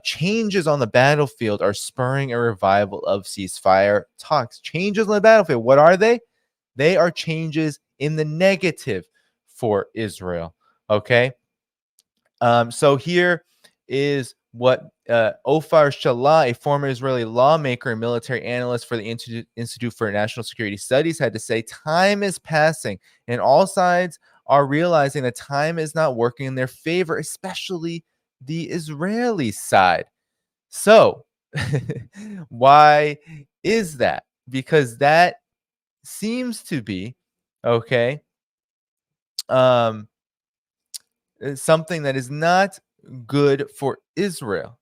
Changes on the battlefield are spurring a revival of ceasefire talks. Changes on the battlefield, what are they? They are changes in the negative for Israel. Okay. So here is what Ofer Shalah, a former Israeli lawmaker and military analyst for the Institute for National Security Studies, had to say. Time is passing, and all sides are realizing that time is not working in their favor, especially the Israeli side. So why is that? Because that seems to be something that is not good for Israel.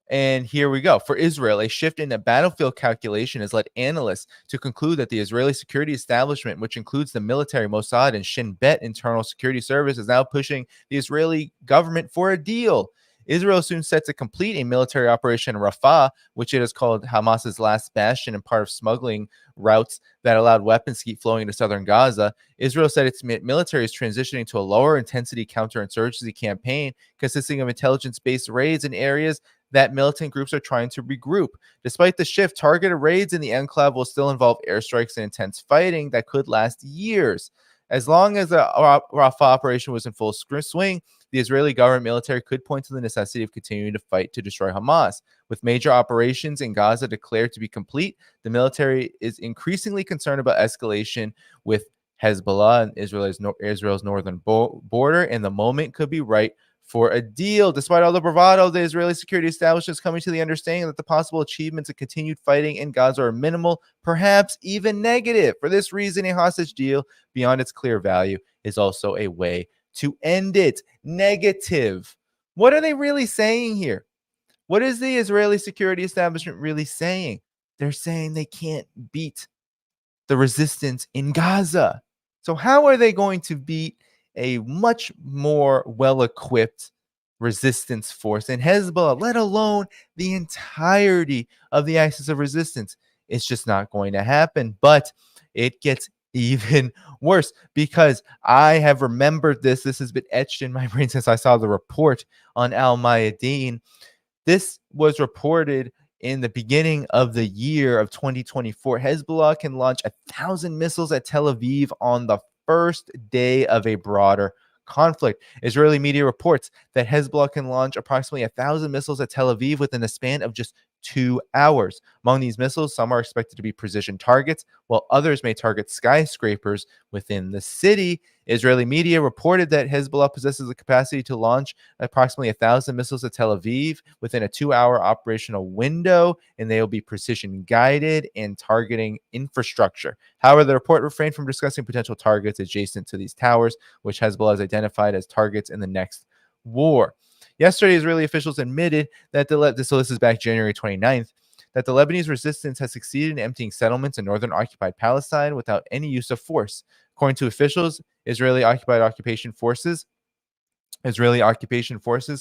And here we go. For Israel, a shift in the battlefield calculation has led analysts to conclude that the Israeli security establishment, which includes the military, Mossad, and Shin Bet internal security service, is now pushing the Israeli government for a deal. Israel soon set to complete a military operation in Rafah, which it has called Hamas's last bastion and part of smuggling routes that allowed weapons to keep flowing into southern Gaza. Israel said its military is transitioning to a lower intensity counterinsurgency campaign consisting of intelligence-based raids in areas that militant groups are trying to regroup. Despite the shift, targeted raids in the enclave will still involve airstrikes and intense fighting that could last years. As long as the Rafah operation was in full swing, the Israeli government military could point to the necessity of continuing to fight to destroy Hamas. With major operations in Gaza declared to be complete, the military is increasingly concerned about escalation with Hezbollah and Israel's northern border, and the moment could be right for a deal. Despite all the bravado, the Israeli security establishment is coming to the understanding that the possible achievements of continued fighting in Gaza are minimal, perhaps even negative. For this reason, a hostage deal, beyond its clear value, is also a way to end it. Negative. What are they really saying here? What is the Israeli security establishment really saying? They're saying they can't beat the resistance in Gaza. So how are they going to beat a much more well-equipped resistance force in Hezbollah, let alone the entirety of the axis of resistance? It's just not going to happen. But it gets even worse because I have remembered this. This has been etched in my brain since I saw the report on Al Mayadeen. This was reported in the beginning of the year of 2024. Hezbollah can launch 1,000 missiles at Tel Aviv on the first day of a broader conflict. Israeli media reports that Hezbollah can launch approximately 1,000 missiles at Tel Aviv within a span of just 2 hours. Among these missiles, some are expected to be precision targets, while others may target skyscrapers within the city. Israeli media reported that Hezbollah possesses the capacity to launch approximately 1,000 missiles at Tel Aviv within a 2-hour operational window, and they will be precision guided and targeting infrastructure. However, the report refrained from discussing potential targets adjacent to these towers, which Hezbollah has identified as targets in the next war. Yesterday, Israeli officials admitted that so this is back January 29th, that the Lebanese resistance has succeeded in emptying settlements in northern occupied Palestine without any use of force. According to officials, Israeli occupation forces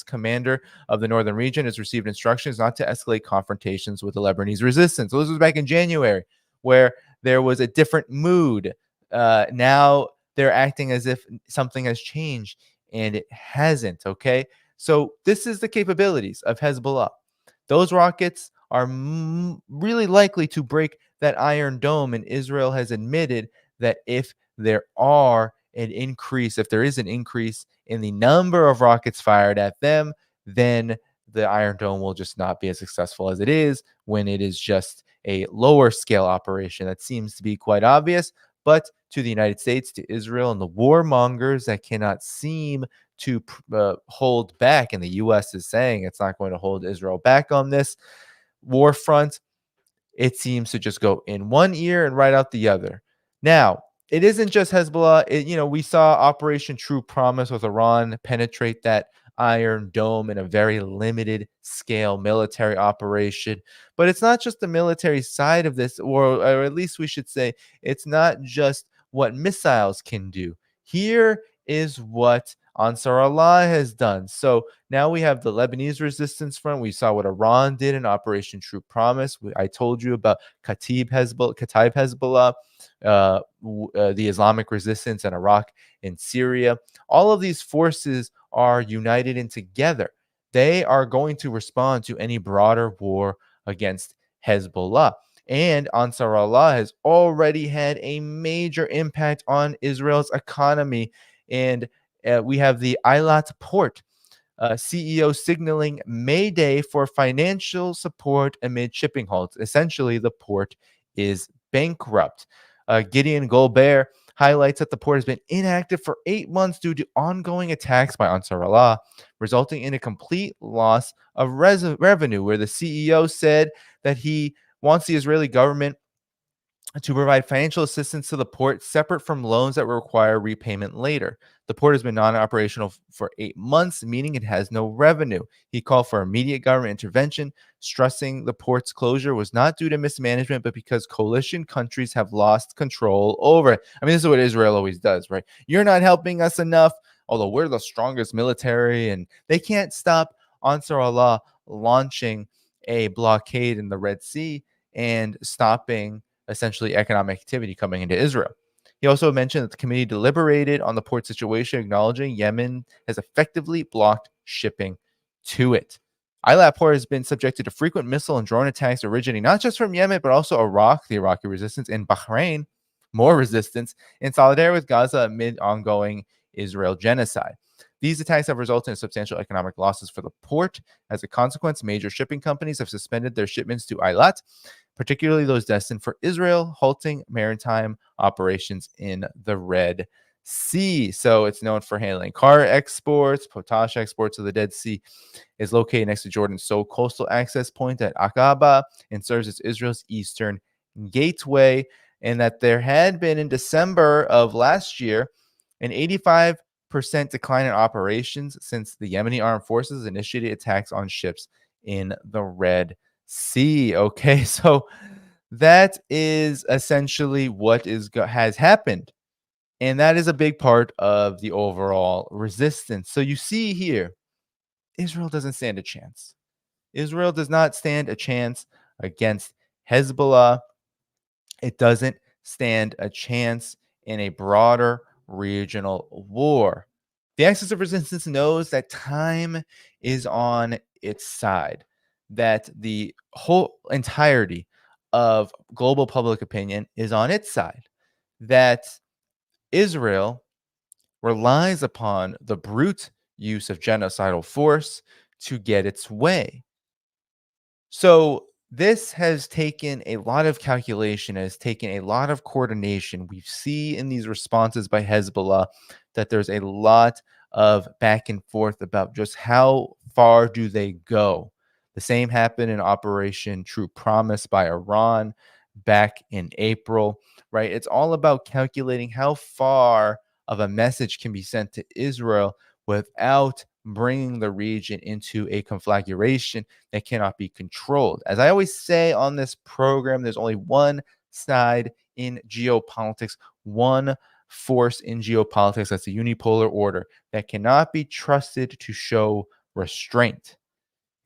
commander of the northern region has received instructions not to escalate confrontations with the Lebanese resistance. So this was back in January, where there was a different mood. Now they're acting as if something has changed, and it hasn't, okay? So this is the capabilities of Hezbollah. Those rockets are really likely to break that Iron Dome, and Israel has admitted that if there is an increase in the number of rockets fired at them, then the Iron Dome will just not be as successful as it is when it is just a lower scale operation. That seems to be quite obvious. But to the United States, to Israel, and the warmongers that cannot seem to hold back, and the U.S. is saying it's not going to hold Israel back on this war front, it seems to just go in one ear and right out the other. Now, it isn't just Hezbollah. We saw Operation True Promise with Iran penetrate that Iron Dome in a very limited scale military operation. But it's not just the military side of this, or at least we should say it's not just what missiles can do. Here is what Ansar Allah has done. So now we have the Lebanese resistance front. We saw what Iran did in Operation True Promise. I told you about Kataib Hezbollah, the Islamic resistance in Iraq and Syria. All of these forces are united and together. They are going to respond to any broader war against Hezbollah. And Ansar Allah has already had a major impact on Israel's economy. And we have the Eilat port CEO signaling Mayday for financial support amid shipping halts. Essentially, the port is bankrupt. Gideon Goldberg highlights that the port has been inactive for 8 months due to ongoing attacks by Ansar Allah, resulting in a complete loss of revenue, where the CEO said that he wants the Israeli government to provide financial assistance to the port separate from loans that will require repayment later. The port has been non-operational for 8 months, meaning it has no revenue. He called for immediate government intervention, stressing the port's closure was not due to mismanagement, but because coalition countries have lost control over it. I mean, this is what Israel always does, right? You're not helping us enough, although we're the strongest military, and they can't stop Ansar Allah launching a blockade in the Red Sea and stopping essentially economic activity coming into Israel. He also mentioned that the committee deliberated on the port situation, acknowledging Yemen has effectively blocked shipping to it. Eilat port has been subjected to frequent missile and drone attacks originating not just from Yemen, but also Iraq, the Iraqi resistance, and Bahrain, more resistance, in solidarity with Gaza amid ongoing Israel genocide. These attacks have resulted in substantial economic losses for the port. As a consequence, major shipping companies have suspended their shipments to Eilat. particularly those destined for Israel, halting maritime operations in the Red Sea. So it's known for handling car exports, potash exports to the Dead Sea. Is located next to Jordan's sole coastal access point at Aqaba and serves as Israel's eastern gateway. And that there had been in December of last year an 85% decline in operations since the Yemeni armed forces initiated attacks on ships in the Red Sea. Okay, so that is essentially what has happened. And that is a big part of the overall resistance. So you see here, Israel doesn't stand a chance. Israel does not stand a chance against Hezbollah. It doesn't stand a chance in a broader regional war. The axis of resistance knows that time is on its side, that the whole entirety of global public opinion is on its side, that Israel relies upon the brute use of genocidal force to get its way. So this has taken a lot of calculation, has taken a lot of coordination. We see in these responses by Hezbollah that there's a lot of back and forth about just how far do they go. The same happened in Operation True Promise by Iran back in April, right? It's all about calculating how far of a message can be sent to Israel without bringing the region into a conflagration that cannot be controlled. As I always say on this program, there's only one side in geopolitics, one force in geopolitics. That's a unipolar order that cannot be trusted to show restraint.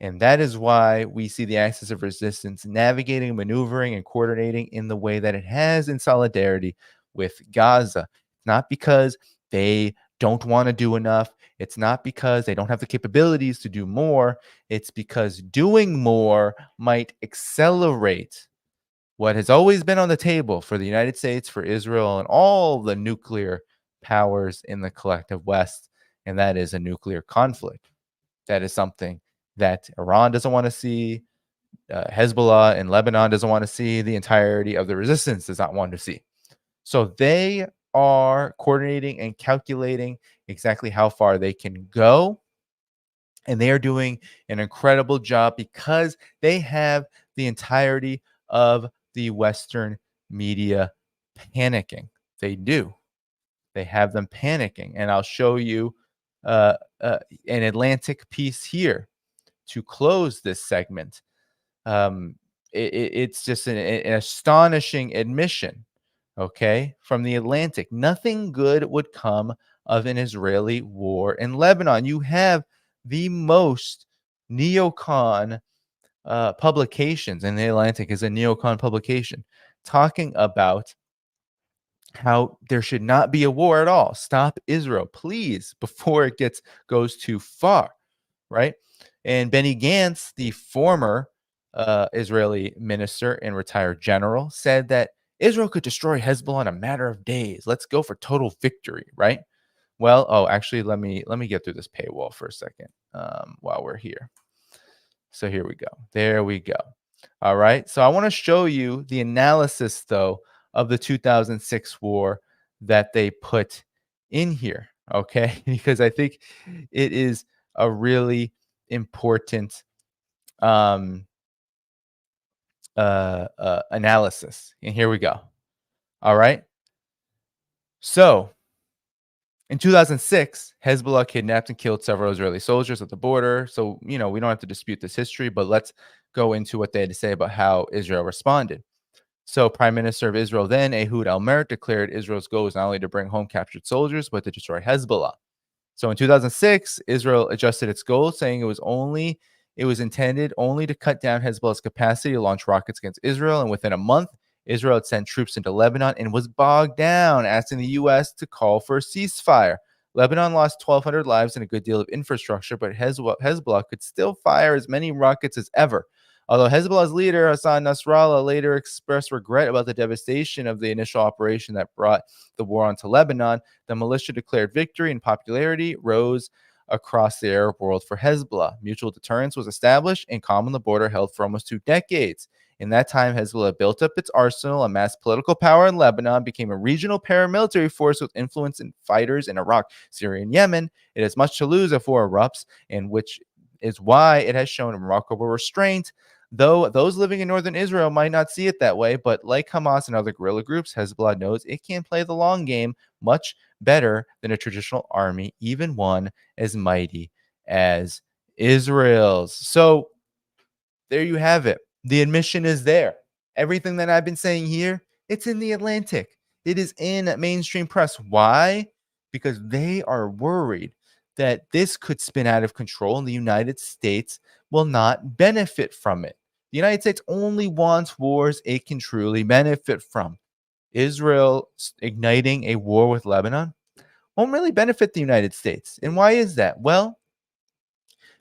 And that is why we see the axis of resistance navigating, maneuvering, and coordinating in the way that it has in solidarity with Gaza. Not because they don't want to do enough. It's not because they don't have the capabilities to do more. It's because doing more might accelerate what has always been on the table for the United States, for Israel, and all the nuclear powers in the collective West, and that is a nuclear conflict. That is something that Iran doesn't want to see, Hezbollah in Lebanon doesn't want to see, the entirety of the resistance does not want to see. So they are coordinating and calculating exactly how far they can go. And they are doing an incredible job because they have the entirety of the Western media panicking. They do. They have them panicking. And I'll show you an Atlantic piece here to close this segment. It's just an astonishing admission, okay, from the Atlantic. Nothing good would come of an Israeli war in Lebanon. You have the most neocon publications, and the Atlantic is a neocon publication, talking about how there should not be a war at all. Stop Israel, please, before it goes too far, right? And Benny Gantz, the former Israeli minister and retired general, said that Israel could destroy Hezbollah in a matter of days. Let's go for total victory, right? Well, actually, let me get through this paywall for a second while we're here. So here we go. There we go. All right. So I want to show you the analysis, though, of the 2006 war that they put in here. Okay, because I think it is a really important analysis. And here we go. All right. So in 2006, Hezbollah kidnapped and killed several Israeli soldiers at the border. So, we don't have to dispute this history, but let's go into what they had to say about how Israel responded. So Prime Minister of Israel then, Ehud Olmert, declared Israel's goal was not only to bring home captured soldiers, but to destroy Hezbollah. So in 2006, Israel adjusted its goal, saying it was intended only to cut down Hezbollah's capacity to launch rockets against Israel. And within a month, Israel had sent troops into Lebanon and was bogged down, asking the U.S. to call for a ceasefire. Lebanon lost 1,200 lives and a good deal of infrastructure, but Hezbollah could still fire as many rockets as ever. Although Hezbollah's leader, Hassan Nasrallah, later expressed regret about the devastation of the initial operation that brought the war onto Lebanon, the militia declared victory and popularity rose across the Arab world for Hezbollah. Mutual deterrence was established and calm on the border held for almost 2 decades. In that time, Hezbollah built up its arsenal, amassed political power in Lebanon, became a regional paramilitary force with influence in fighters in Iraq, Syria, and Yemen. It has much to lose if war erupts, and which is why it has shown remarkable restraint, though those living in northern Israel might not see it that way. But like Hamas and other guerrilla groups, Hezbollah knows it can play the long game much better than a traditional army, even one as mighty as Israel's. So there you have it. The admission is there. Everything that I've been saying here, it's in the Atlantic. It is in mainstream press. Why? Because they are worried that this could spin out of control and the United States will not benefit from it. The United States only wants wars it can truly benefit from. Israel igniting a war with Lebanon won't really benefit the United States. And why is that? Well,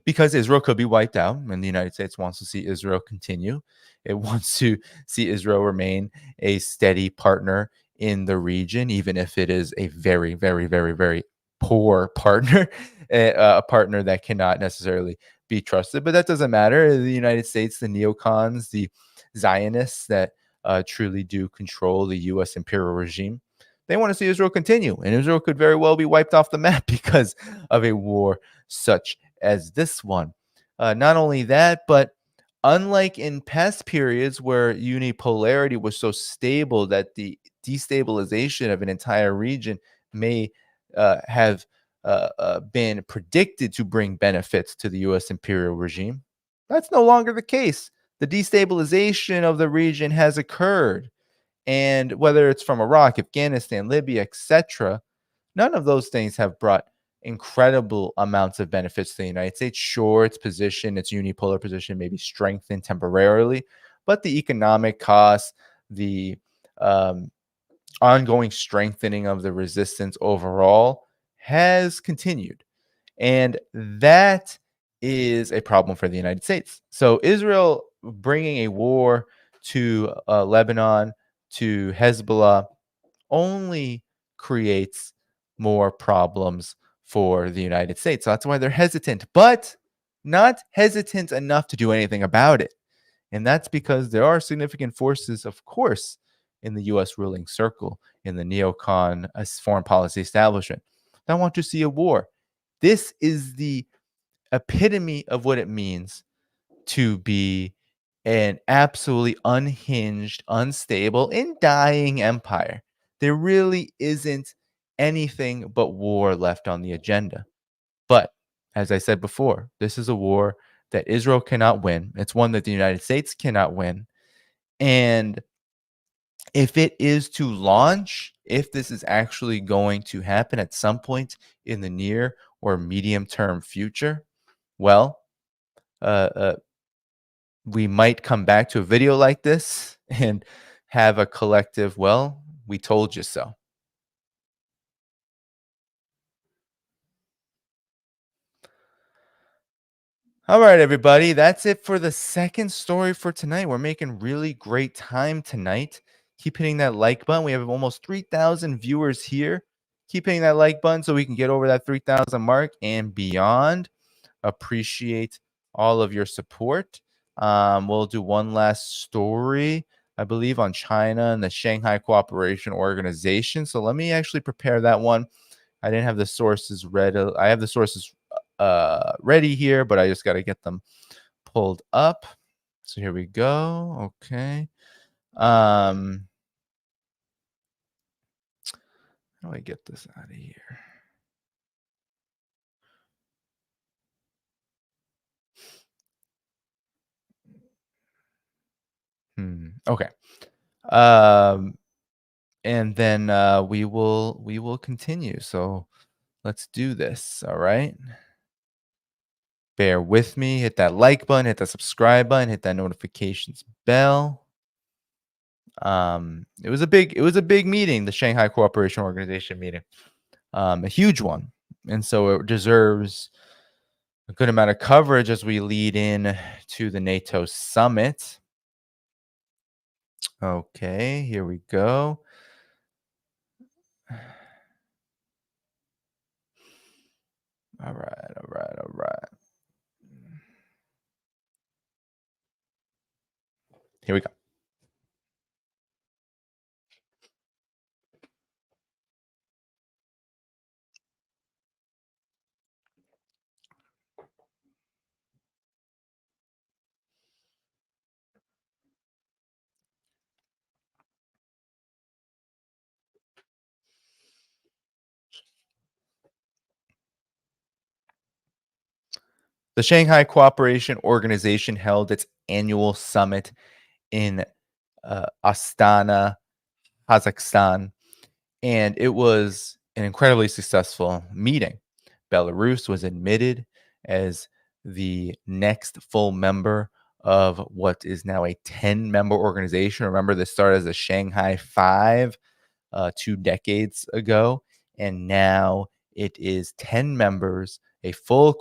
because Israel could be wiped out, and the United States wants to see Israel continue. It wants to see Israel remain a steady partner in the region, even if it is a very, very, very, very poor partner, a partner that cannot necessarily be trusted. But that doesn't matter. The United States, the neocons, the Zionists that truly do control the U.S. imperial regime, they want to see Israel continue, and Israel could very well be wiped off the map because of a war such as this one. Not only that, but unlike in past periods where unipolarity was so stable that the destabilization of an entire region may have been predicted to bring benefits to the U.S. imperial regime, that's no longer the case. The destabilization of the region has occurred. And whether it's from Iraq, Afghanistan, Libya, etc., none of those things have brought incredible amounts of benefits to the United States. Sure, its position, its unipolar position may be strengthened temporarily, but the economic costs, the ongoing strengthening of the resistance overall has continued. And that is a problem for the United States. So Israel bringing a war to Lebanon, to Hezbollah, only creates more problems for the United States. So that's why they're hesitant, but not hesitant enough to do anything about it. And that's because there are significant forces, of course, in the U.S. ruling circle, in the neocon foreign policy establishment, that want to see a war. This is the epitome of what it means to be an absolutely unhinged, unstable, and dying empire. There really isn't anything but war left on the agenda. But as I said before, this is a war that Israel cannot win. It's one that the United States cannot win. And if it is to launch, if this is actually going to happen at some point in the near or medium term future, well, we might come back to a video like this and have a collective, well, we told you so. All right, everybody. That's it for the second story for tonight. We're making really great time tonight. Keep hitting that like button. We have almost 3,000 viewers here. Keep hitting that like button so we can get over that 3,000 mark and beyond. Appreciate all of your support. We'll do one last story, I believe, on China and the Shanghai Cooperation Organization. So let me actually prepare that one. I didn't have the sources ready. I have the sources ready here, but I just got to get them pulled up. So here we go. Okay. How do I get this out of here? Okay. And then we will continue. So let's do this. All right. Bear with me. Hit that like button, hit that subscribe button, hit that notifications bell. It was a big meeting, the Shanghai Cooperation Organization meeting. A huge one. And so it deserves a good amount of coverage as we lead in to the NATO summit. Okay, here we go. All right. Here we go. The Shanghai Cooperation Organization held its annual summit in Astana, Kazakhstan, and it was an incredibly successful meeting. Belarus was admitted as the next full member of what is now a 10-member organization. Remember, this started as a Shanghai Five 2 decades ago, and now it is 10 members, a full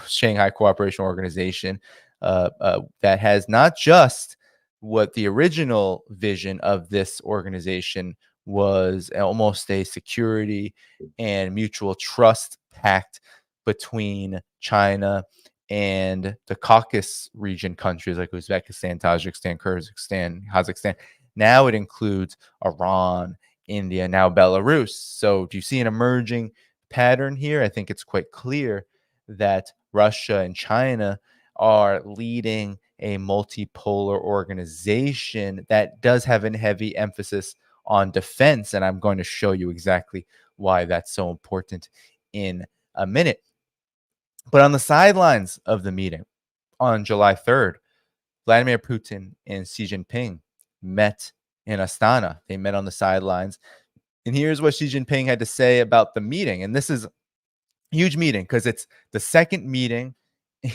Shanghai Cooperation Organization that has not just what the original vision of this organization was, almost a security and mutual trust pact between China and the Caucasus region countries like Uzbekistan, Tajikistan, Kyrgyzstan, Kazakhstan. Now it includes Iran, India, now Belarus. So do you see an emerging pattern here? I think it's quite clear that Russia and China are leading a multipolar organization that does have a heavy emphasis on defense. And I'm going to show you exactly why that's so important in a minute. But on the sidelines of the meeting on July 3rd, Vladimir Putin and Xi Jinping met in Astana. They met on the sidelines. And here's what Xi Jinping had to say about the meeting. And this is a huge meeting because it's the second meeting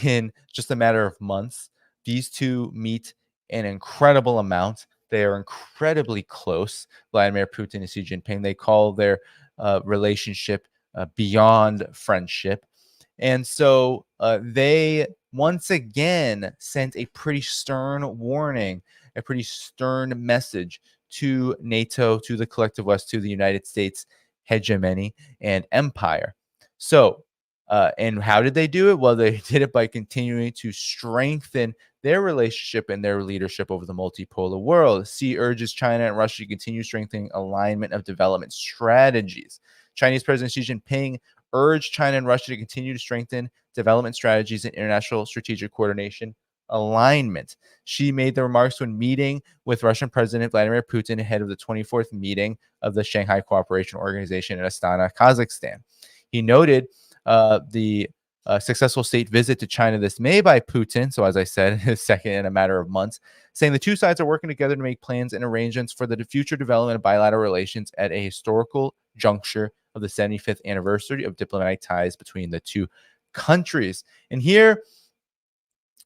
in just a matter of months. These two meet an incredible amount. They are incredibly close, Vladimir Putin and Xi Jinping. They call their relationship beyond friendship. And so they once again sent a pretty stern warning, a pretty stern message to NATO, to the collective West, to the United States hegemony and empire. So, and how did they do it? Well, they did it by continuing to strengthen their relationship and their leadership over the multipolar world. Xi urges China and Russia to continue strengthening alignment of development strategies. Chinese President Xi Jinping urged China and Russia to continue to strengthen development strategies and international strategic coordination alignment. Xi made the remarks when meeting with Russian President Vladimir Putin ahead of the 24th meeting of the Shanghai Cooperation Organization in Astana, Kazakhstan. He noted the successful state visit to China this May by Putin, so as I said, his second in a matter of months, saying the two sides are working together to make plans and arrangements for the future development of bilateral relations at a historical juncture of the 75th anniversary of diplomatic ties between the two countries. And here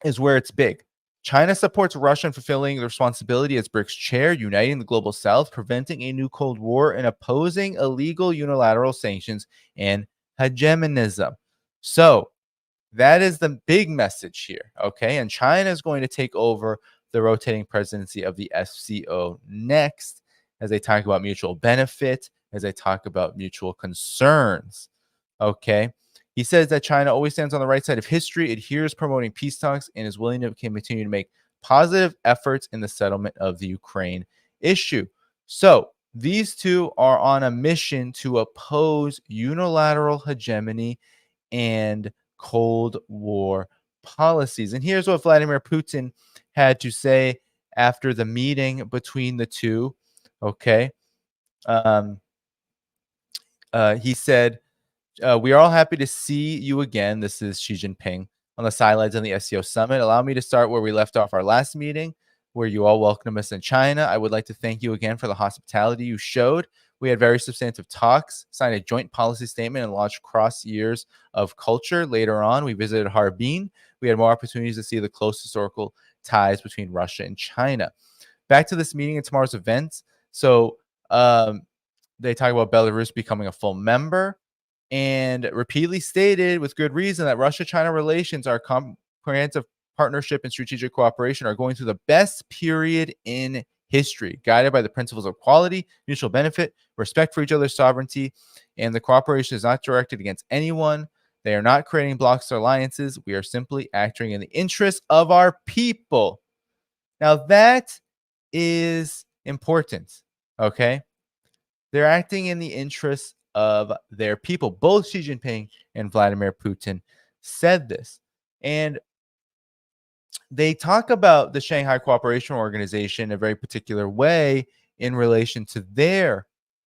is where it's big. China supports Russia in fulfilling the responsibility as BRICS chair, uniting the global South, preventing a new Cold War, and opposing illegal unilateral sanctions and hegemonism. So that is the big message here, okay? And China is going to take over the rotating presidency of the SCO next, as they talk about mutual benefit, as they talk about mutual concerns, okay? He says that China always stands on the right side of history, adheres promoting peace talks, and is willing to continue to make positive efforts in the settlement of the Ukraine issue. So these two are on a mission to oppose unilateral hegemony and Cold War policies. And here's what Vladimir Putin had to say after the meeting between the two, okay? He said, we are all happy to see you again. This is Xi Jinping on the sidelines of the SCO summit. Allow me to start where we left off our last meeting, where you all welcomed us in China. I would like to thank you again for the hospitality you showed. We had very substantive talks, signed a joint policy statement, and launched cross years of culture. Later on, we visited Harbin. We had more opportunities to see the close historical ties between Russia and China. Back to this meeting and tomorrow's events. So they talk about Belarus becoming a full member, and repeatedly stated with good reason that Russia-China relations, our comprehensive partnership and strategic cooperation, are going through the best period in history, guided by the principles of equality, mutual benefit, respect for each other's sovereignty, and the cooperation is not directed against anyone. They are not creating blocs or alliances. We are simply acting in the interest of our people. Now that is important, okay? They're acting in the interests of their people. Both Xi Jinping and Vladimir Putin said this. And they talk about the Shanghai Cooperation Organization in a very particular way in relation to their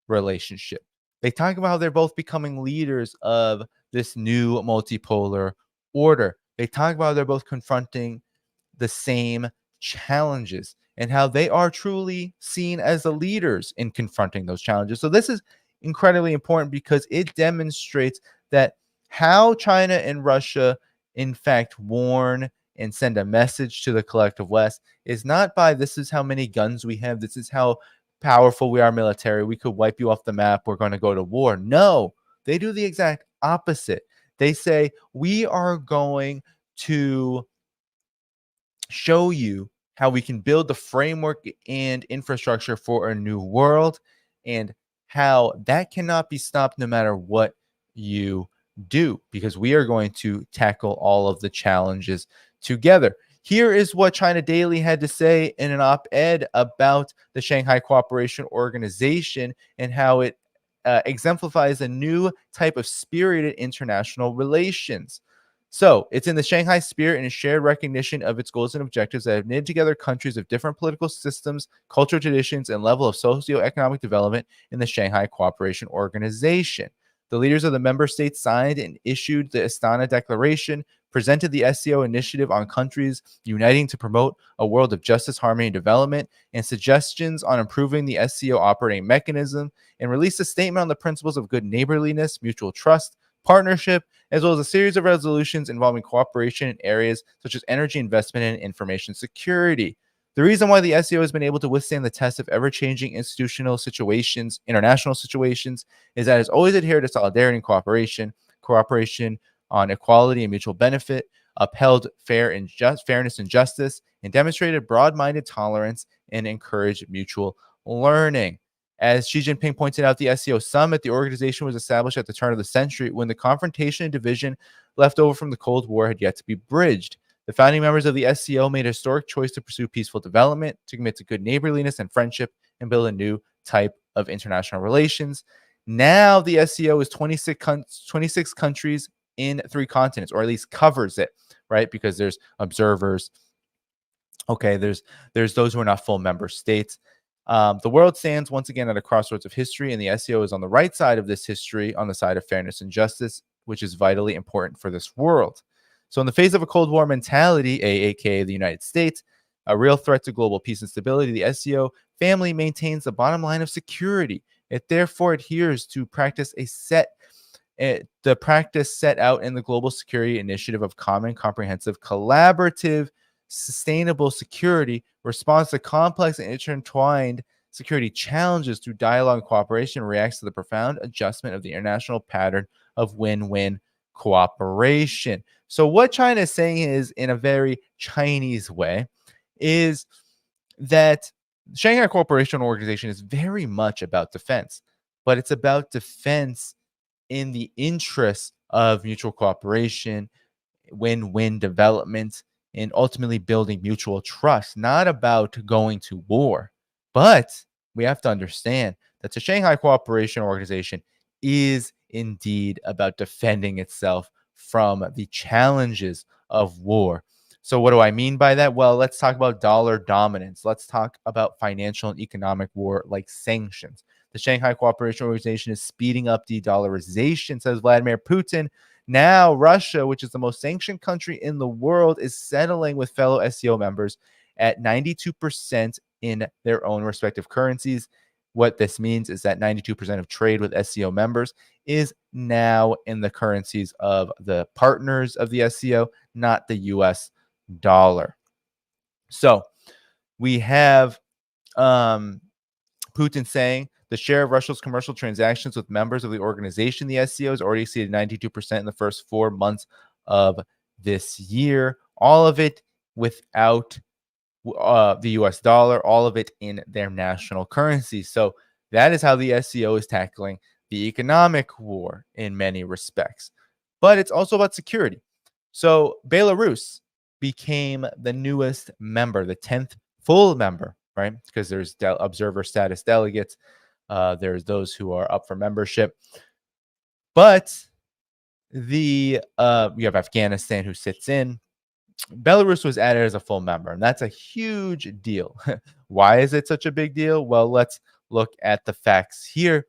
relationship. They talk about how they're both becoming leaders of this new multipolar order. They talk about how they're both confronting the same challenges and how they are truly seen as the leaders in confronting those challenges. So this is incredibly important because it demonstrates that how China and Russia, in fact, warn and send a message to the collective West is not by this is how many guns we have, this is how powerful we are military, we could wipe you off the map, we're going to go to war. No, they do the exact opposite. They say, we are going to show you how we can build the framework and infrastructure for a new world and how that cannot be stopped no matter what you do, because we are going to tackle all of the challenges together. Here is what China Daily had to say in an op-ed about the Shanghai Cooperation Organization and how it exemplifies a new type of spirited international relations. So it's in the Shanghai spirit and a shared recognition of its goals and objectives that have knit together countries of different political systems, cultural traditions, and level of socioeconomic development in the Shanghai Cooperation Organization. The leaders of the member states signed and issued the Astana Declaration, presented the SCO initiative on countries uniting to promote a world of justice, harmony, and development, and suggestions on improving the SCO operating mechanism, and released a statement on the principles of good neighborliness, mutual trust, partnership, as well as a series of resolutions involving cooperation in areas such as energy investment and information security. The reason why the SCO has been able to withstand the test of ever-changing institutional situations, international situations, is that it's always adhered to solidarity and cooperation on equality and mutual benefit, upheld fairness and justice, and demonstrated broad-minded tolerance and encouraged mutual learning. As Xi Jinping pointed out, the SCO summit, the organization was established at the turn of the century when the confrontation and division left over from the Cold War had yet to be bridged. The founding members of the SCO made a historic choice to pursue peaceful development, to commit to good neighborliness and friendship, and build a new type of international relations. Now the SCO is 26 countries in 3 continents, or at least covers it, right? Because there's observers. Okay, there's those who are not full member states. The world stands once again at a crossroads of history, and the SCO is on the right side of this history, on the side of fairness and justice, which is vitally important for this world. So in the face of a Cold War mentality, aka the United States, a real threat to global peace and stability, the SCO family maintains the bottom line of security. It therefore adheres to the practice set out in the Global Security Initiative of common, comprehensive, collaborative, sustainable security, responds to complex and intertwined security challenges through dialogue and cooperation, reacts to the profound adjustment of the international pattern of win-win cooperation. So what China is saying is, in a very Chinese way, is that the Shanghai Cooperation Organization is very much about defense, but it's about defense in the interests of mutual cooperation, win-win development, and ultimately building mutual trust, not about going to war. But we have to understand that the Shanghai Cooperation Organization is indeed about defending itself from the challenges of war. So what do I mean by that? Well, let's talk about dollar dominance. Let's talk about financial and economic war like sanctions. The Shanghai Cooperation Organization is speeding up de-dollarization, says Vladimir Putin. Now, Russia, which is the most sanctioned country in the world, is settling with fellow SCO members at 92% in their own respective currencies. What this means is that 92% of trade with SCO members is now in the currencies of the partners of the SCO, not the US dollar. So we have Putin saying the share of Russia's commercial transactions with members of the organization, the SCO, has already exceeded 92% in the first 4 months of this year. All of it without the US dollar, all of it in their national currency. So that is how the SCO is tackling the economic war in many respects. But it's also about security. So Belarus became the newest member, the 10th full member right? Because there's observer status delegates. There's those who are up for membership. But you have Afghanistan who sits in. Belarus was added as a full member, and that's a huge deal. Why is it such a big deal? Well, let's look at the facts here.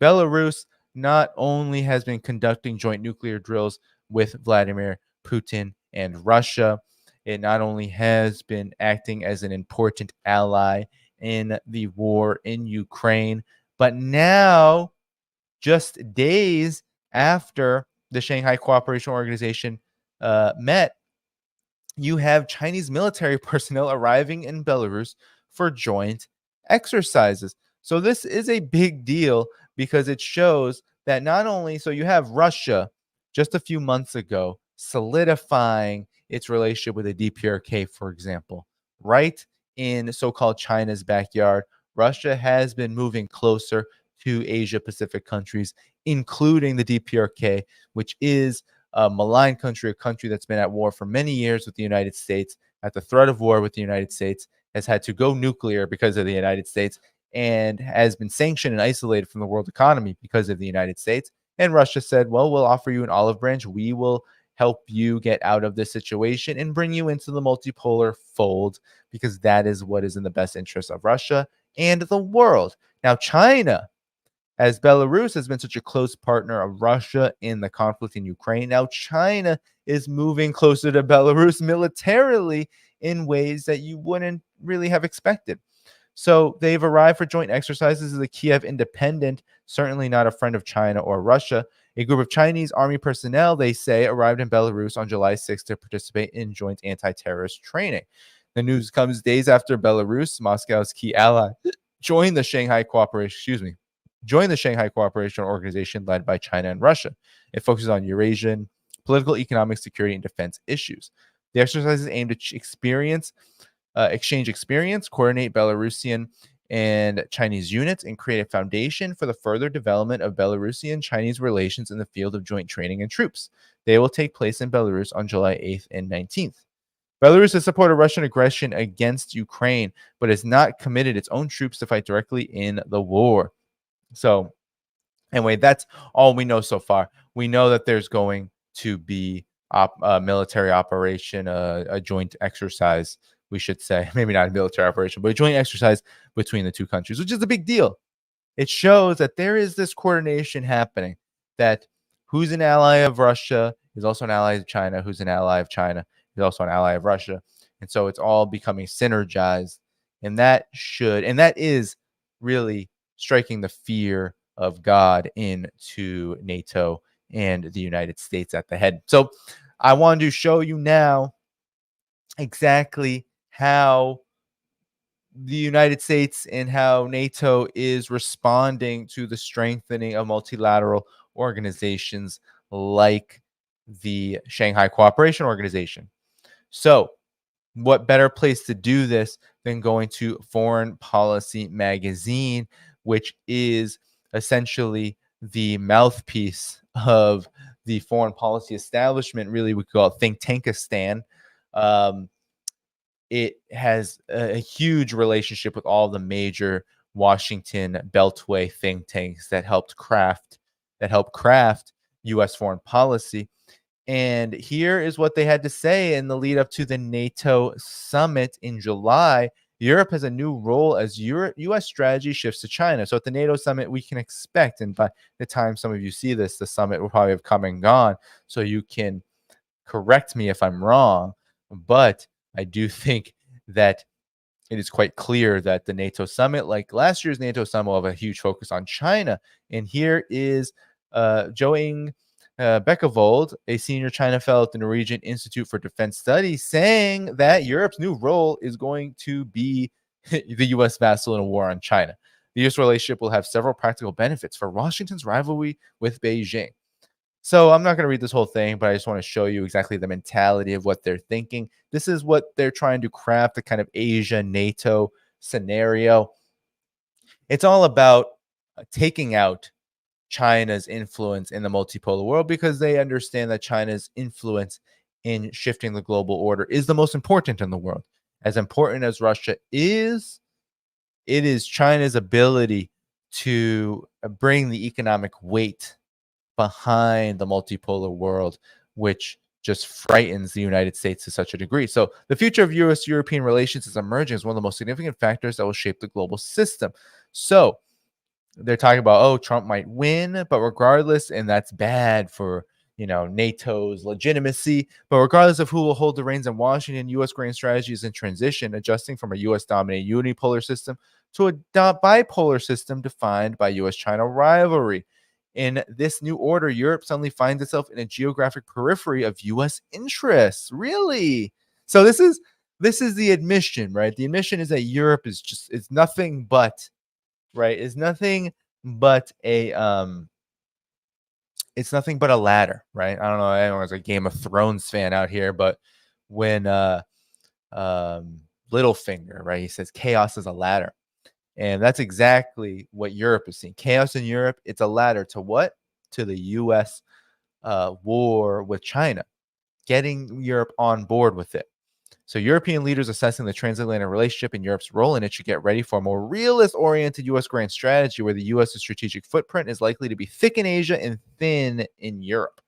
Belarus not only has been conducting joint nuclear drills with Vladimir Putin and Russia, it not only has been acting as an important ally in the war in Ukraine, but now, just days after the Shanghai Cooperation Organization met, you have Chinese military personnel arriving in Belarus for joint exercises. So this is a big deal because it shows that not only, so you have Russia just a few months ago solidifying its relationship with the DPRK, for example, right in so-called China's backyard. Russia has been moving closer to Asia Pacific countries, including the DPRK, which is a malign country, a country that's been at war for many years with the United States, at the threat of war with the United States, has had to go nuclear because of the United States, and has been sanctioned and isolated from the world economy because of the United States. And Russia said, well, we'll offer you an olive branch. We will help you get out of this situation and bring you into the multipolar fold, because that is what is in the best interest of Russia and the world. Now, China, as Belarus has been such a close partner of Russia in the conflict in Ukraine, now China is moving closer to Belarus militarily in ways that you wouldn't really have expected. So they've arrived for joint exercises as a Kiev independent, certainly not a friend of China or Russia. A group of Chinese army personnel, they say, arrived in Belarus on July 6th to participate in joint anti-terrorist training. The news comes days after Belarus, Moscow's key ally, joined the Shanghai Cooperation Organization led by China and Russia. It focuses on Eurasian political, economic, security, and defense issues. The exercises aim to exchange experience, coordinate Belarusian and Chinese units, and create a foundation for the further development of Belarusian-Chinese relations in the field of joint training and troops. They will take place in Belarus on July 8th and 19th. Belarus has supported Russian aggression against Ukraine, but has not committed its own troops to fight directly in the war. So anyway, that's all we know so far. We know that there's going to be a military operation, a joint exercise, we should say. Maybe not a military operation, but a joint exercise between the two countries, which is a big deal. It shows that there is this coordination happening, that who's an ally of Russia is also an ally of China, who's an ally of China is also an ally of Russia. And so it's all becoming synergized. And that is really striking the fear of God into NATO and the United States at the head. So I wanted to show you now exactly how the United States and how NATO is responding to the strengthening of multilateral organizations like the Shanghai Cooperation Organization. So what better place to do this than going to Foreign Policy Magazine, which is essentially the mouthpiece of the foreign policy establishment, really we call it think tankistan. It has a huge relationship with all the major Washington Beltway think tanks that help craft U.S. foreign policy. And here is what they had to say in the lead up to the NATO summit in July. Europe has a new role as U.S. strategy shifts to China. So at the NATO summit, we can expect, and by the time some of you see this, the summit will probably have come and gone. So you can correct me if I'm wrong. But I do think that it is quite clear that the NATO summit, like last year's NATO summit, will have a huge focus on China. And here is Joing Beckevold, a senior China fellow at the Norwegian Institute for Defense Studies, saying that Europe's new role is going to be the U.S. vassal in a war on China. The U.S. relationship will have several practical benefits for Washington's rivalry with Beijing. So I'm not going to read this whole thing, but I just want to show you exactly the mentality of what they're thinking. This is what they're trying to craft, the kind of Asia-NATO scenario. It's all about taking out China's influence in the multipolar world, because they understand that China's influence in shifting the global order is the most important in the world. As important as Russia is, It is China's ability to bring the economic weight behind the multipolar world, which just frightens the United States to such a degree. So the future of U.S.-European relations is emerging as one of the most significant factors that will shape the global system. So they're talking about, oh, Trump might win, but regardless, and that's bad for, NATO's legitimacy. But regardless of who will hold the reins in Washington, U.S. grand strategy is in transition, adjusting from a U.S.-dominated unipolar system to a bipolar system defined by U.S.-China rivalry. In this new order, Europe suddenly finds itself in a geographic periphery of U.S. interests. Really? So this is the admission, right? The admission is that Europe is nothing but, right? Is nothing but it's nothing but a ladder, right? I don't know. Anyone's a Game of Thrones fan out here, but when Littlefinger, right, he says chaos is a ladder. And that's exactly what Europe is seeing. Chaos in Europe, it's a ladder to what? To the U.S. War with China, getting Europe on board with it. So European leaders assessing the transatlantic relationship and Europe's role in it should get ready for a more realist-oriented U.S. grand strategy where the U.S.'s strategic footprint is likely to be thick in Asia and thin in Europe.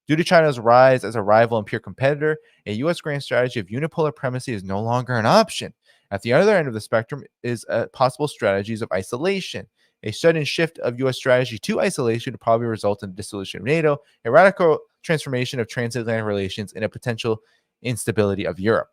Due to China's rise as a rival and peer competitor, a U.S. grand strategy of unipolar primacy is no longer an option. At the other end of the spectrum is possible strategies of isolation. A sudden shift of U.S. strategy to isolation would probably result in the dissolution of NATO, a radical transformation of transatlantic relations, and a potential instability of Europe.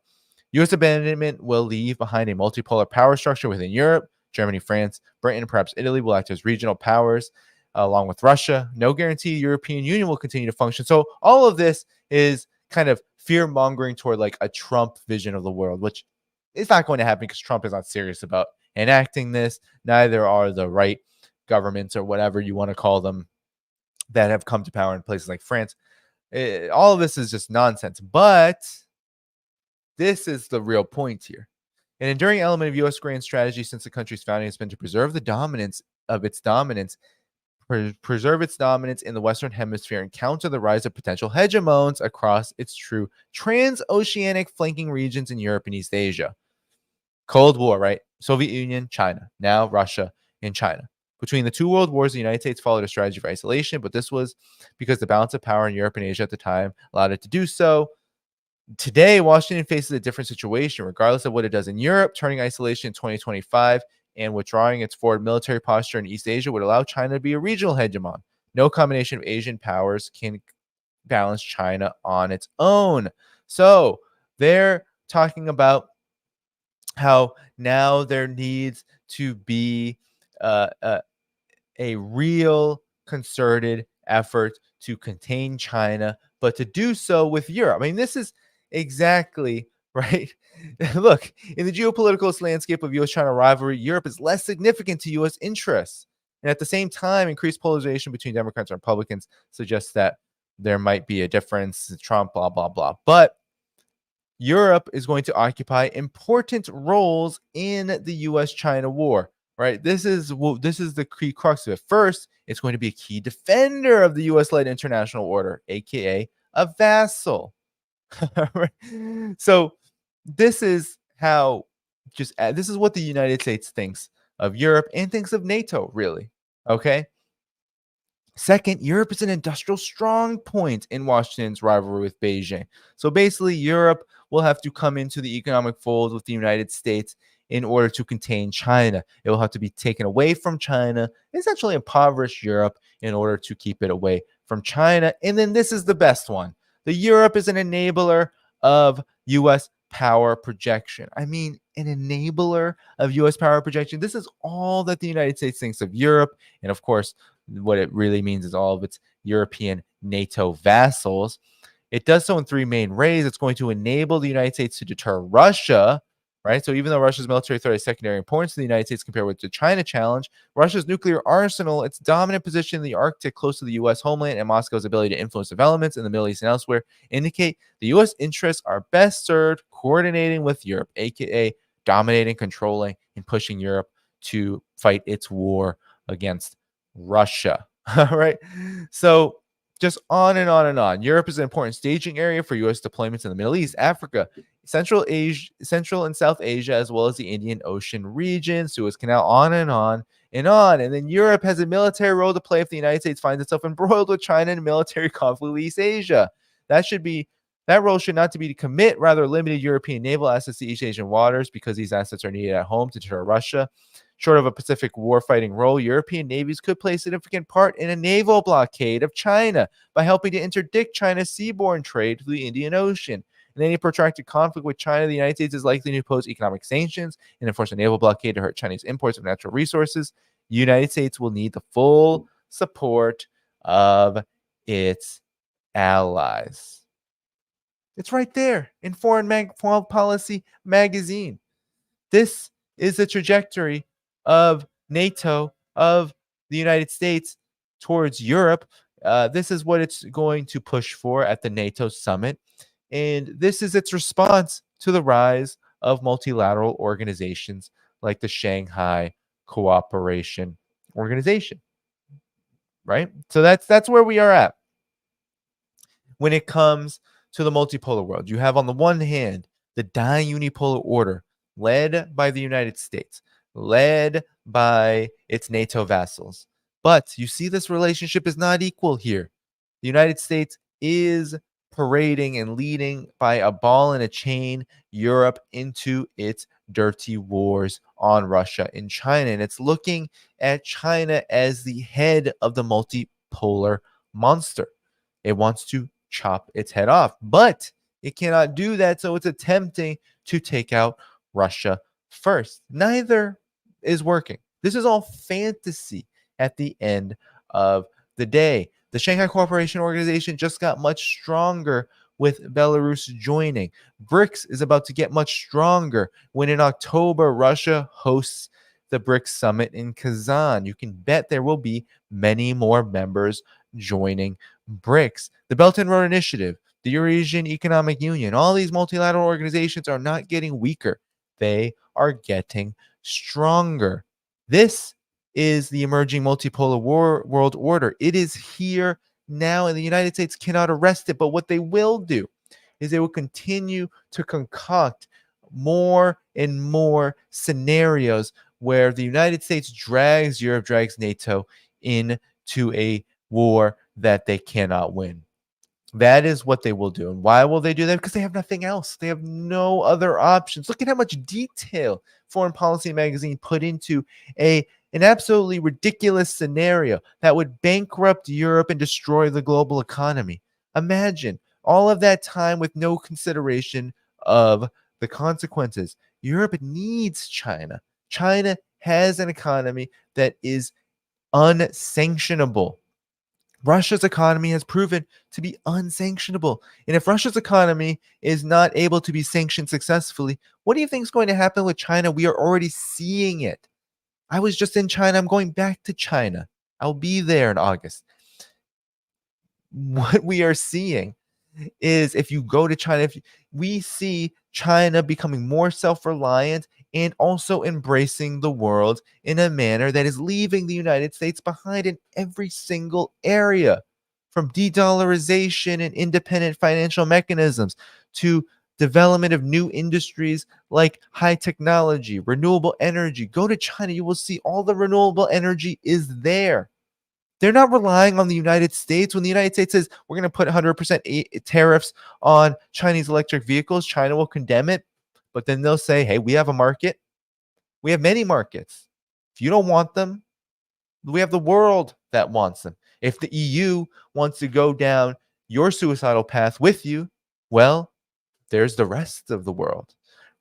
U.S. abandonment will leave behind a multipolar power structure within Europe. Germany, France, Britain, and perhaps Italy will act as regional powers along with Russia. No guarantee the European Union will continue to function. So all of this is kind of fear-mongering toward like a Trump vision of the world, which is not going to happen because Trump is not serious about enacting this. Neither are the right governments or whatever you want to call them that have come to power in places like France. All of this is just nonsense. But this is the real point here. An enduring element of U.S. grand strategy since the country's founding has been to preserve the dominance of its dominance, preserve its dominance in the Western Hemisphere and counter the rise of potential hegemons across its true transoceanic flanking regions in Europe and East Asia. Cold War, right? Soviet Union, China, now Russia and China. Between the two world wars, the United States followed a strategy of isolation, but this was because the balance of power in Europe and Asia at the time allowed it to do so. Today, Washington faces a different situation, regardless of what it does in Europe. Turning isolation in 2025 and withdrawing its forward military posture in East Asia would allow China to be a regional hegemon. No combination of Asian powers can balance China on its own. So they're talking about how now there needs to be a real concerted effort to contain China, but to do so with Europe. I mean, this is exactly right. Look, in the geopolitical landscape of U.S.-China rivalry, Europe is less significant to U.S. interests. And at the same time, increased polarization between Democrats and Republicans suggests that there might be a difference, Trump, blah, blah, blah. But Europe is going to occupy important roles in the U.S.-China war, right? This is the key crux of it. First, it's going to be a key defender of the U.S.-led international order, aka a vassal. So this is how this is what the United States thinks of Europe and thinks of NATO, really. Okay. Second, Europe is an industrial strong point in Washington's rivalry with Beijing. So basically, Europe will have to come into the economic fold with the United States in order to contain China. It will have to be taken away from China, essentially impoverish Europe in order to keep it away from China. And then this is the best one. The Europe is an enabler of U.S. power projection. I mean, an enabler of U.S. power projection. This is all that the United States thinks of Europe. And of course, what it really means is all of its European NATO vassals. It does so in three main ways. It's going to enable the United States to deter Russia, right? So even though Russia's military threat is secondary importance to the United States compared with the China challenge, Russia's nuclear arsenal, its dominant position in the Arctic close to the U.S. homeland, and Moscow's ability to influence developments in the Middle East and elsewhere indicate the U.S. interests are best served coordinating with Europe, aka dominating, controlling, and pushing Europe to fight its war against Russia. All right. So Just on and on and on. Europe is an important staging area for U.S. deployments in the Middle East, Africa, Central and South Asia, as well as the Indian Ocean region, Suez Canal, on and on and on. And then Europe has a military role to play if the United States finds itself embroiled with China in a military conflict with East Asia. That role should not be to commit rather limited European naval assets to East Asian waters because these assets are needed at home to deter Russia. Short of a Pacific warfighting role, European navies could play a significant part in a naval blockade of China by helping to interdict China's seaborne trade through the Indian Ocean. In any protracted conflict with China, the United States is likely to impose economic sanctions and enforce a naval blockade to hurt Chinese imports of natural resources. The United States will need the full support of its allies. It's right there in Foreign Policy magazine. This is the trajectory of NATO, of the United States towards Europe. This is what it's going to push for at the NATO summit. And this is its response to the rise of multilateral organizations like the Shanghai Cooperation Organization. Right? So that's where we are at when it comes to the multipolar world. You have on the one hand the unipolar order led by the United States, led by its NATO vassals. But you see, this relationship is not equal here. The United States is parading and leading by a ball and a chain Europe into its dirty wars on Russia and China. And it's looking at China as the head of the multipolar monster. It wants to chop its head off, but it cannot do that. So it's attempting to take out Russia first. Neither is working. This is all fantasy at the end of the day. The Shanghai Cooperation Organization just got much stronger with Belarus joining. BRICS is about to get much stronger when in October, Russia hosts the BRICS summit in Kazan. You can bet there will be many more members joining BRICS. The Belt and Road Initiative, the Eurasian Economic Union, all these multilateral organizations are not getting weaker. They are getting stronger. This is the emerging multipolar world order. It is here now, and the United States cannot arrest it. But what they will do is they will continue to concoct more and more scenarios where the United States drags Europe, drags NATO into a war that they cannot win. That is what they will do. And why will they do that? Because they have nothing else. They have no other options. Look at how much detail Foreign Policy magazine put into an absolutely ridiculous scenario that would bankrupt Europe and destroy the global economy. Imagine all of that time with no consideration of the consequences. Europe needs China. China has an economy that is unsanctionable. Russia's economy has proven to be unsanctionable. And if Russia's economy is not able to be sanctioned successfully, what do you think is going to happen with China? We are already seeing it. I was just in China. I'm going back to China. I'll be there in August. What we are seeing is, if you go to China, we see China becoming more self-reliant and also embracing the world in a manner that is leaving the United States behind in every single area, from de-dollarization and independent financial mechanisms to development of new industries like high technology, renewable energy. Go to China, you will see all the renewable energy is there. They're not relying on the United States. When the United States says we're going to put 100% tariffs on Chinese electric vehicles, China will condemn it. But then they'll say, hey, we have a market. We have many markets. If you don't want them, we have the world that wants them. If the EU wants to go down your suicidal path with you, well, there's the rest of the world,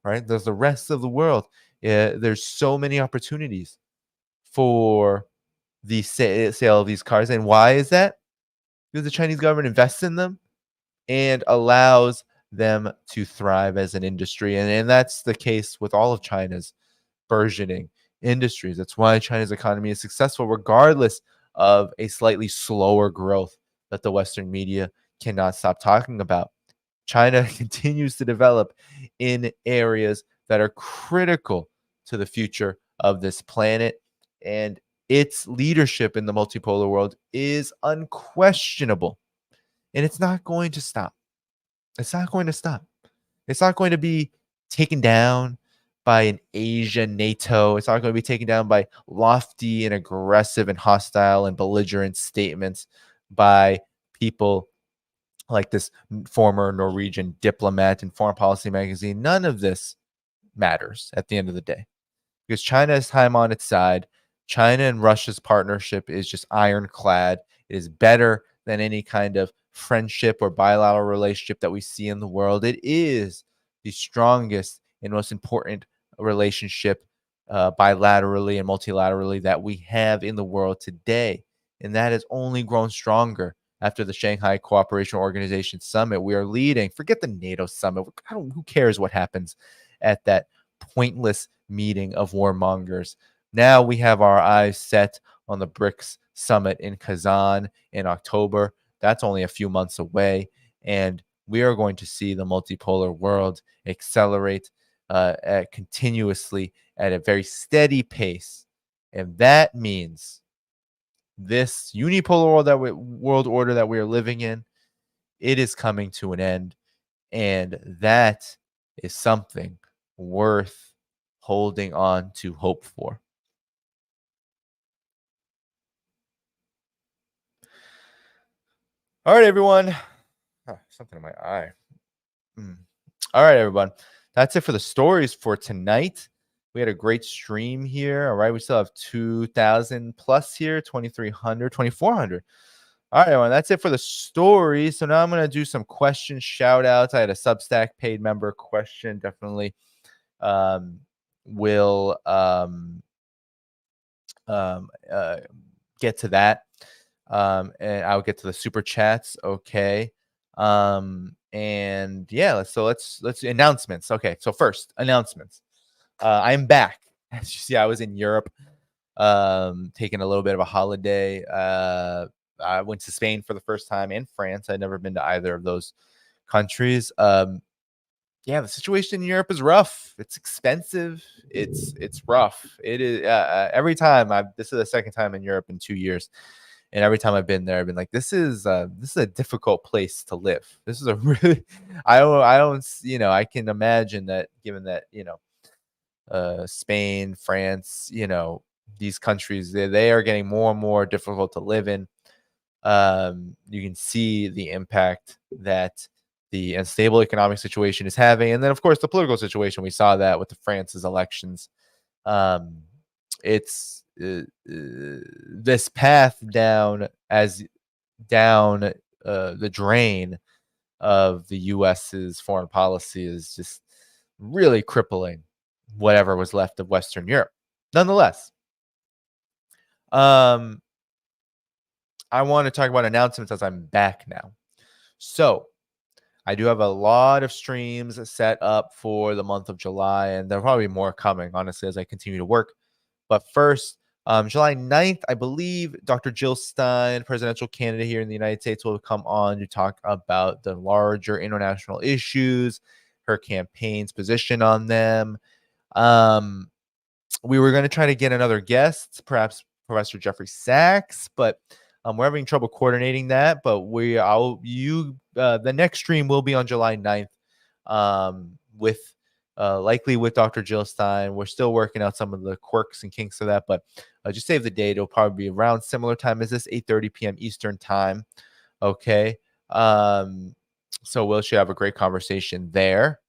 right? There's the rest of the world. There's so many opportunities for the sale of these cars. And why is that? Because the Chinese government invests in them and allows them to thrive as an industry. And that's the case with all of China's burgeoning industries. That's why China's economy is successful, regardless of a slightly slower growth that the Western media cannot stop talking about. China continues to develop in areas that are critical to the future of this planet, and its leadership in the multipolar world is unquestionable. And it's not going to stop. It's not going to stop. It's not going to be taken down by an Asian NATO. It's not going to be taken down by lofty and aggressive and hostile and belligerent statements by people like this former Norwegian diplomat in Foreign Policy magazine. None of this matters at the end of the day because China has time on its side. China and Russia's partnership is just ironclad. It is better than any kind of friendship or bilateral relationship that we see in the world. It is the strongest and most important relationship bilaterally and multilaterally that we have in the world today. And that has only grown stronger after the Shanghai Cooperation Organization Summit. We are leading. Forget the NATO summit. Who cares what happens at that pointless meeting of warmongers? Now we have our eyes set on the BRICS summit in Kazan in October. That's only a few months away. And we are going to see the multipolar world accelerate continuously at a very steady pace. And that means this unipolar world order that we are living in, it is coming to an end. And that is something worth holding on to hope for. All right, everyone. Something in my eye. All right, everyone. That's it for the stories for tonight. We had a great stream here. All right. We still have 2,000 plus here, 2,300, 2,400. All right, everyone. That's it for the stories. So now I'm going to do some question shout outs. I had a Substack paid member question. Definitely will get to that. And I'll get to the super chats. Okay. And yeah, let's announcements. Okay. So first, announcements. I'm back. As you see, I was in Europe, taking a little bit of a holiday. I went to Spain for the first time and France. I'd never been to either of those countries. Yeah, the situation in Europe is rough. It's expensive. It's rough. It is every time. This is the second time in Europe in 2 years. And every time I've been there, I've been like, this is a difficult place to live. This is a really, I don't, I can imagine that given that, Spain, France, these countries, they are getting more and more difficult to live in. You can see the impact that the unstable economic situation is having. And then, of course, the political situation. We saw that with the France's elections. It's this path down the drain of the US's foreign policy is just really crippling whatever was left of Western Europe. Nonetheless, I want to talk about announcements as I'm back now. So I do have a lot of streams set up for the month of July, and there'll probably be more coming, honestly, as I continue to work. But first, July 9th, I believe Dr. Jill Stein, presidential candidate here in the United States, will come on to talk about the larger international issues, her campaign's position on them. We were going to try to get another guest, perhaps Professor Jeffrey Sachs, but we're having trouble coordinating that. But the next stream will be on July 9th, with likely with Dr. Jill Stein. We're still working out some of the quirks and kinks of that, but just save the date. It'll probably be around similar time as this, 8:30 p.m. Eastern time. Okay. So we should have a great conversation there.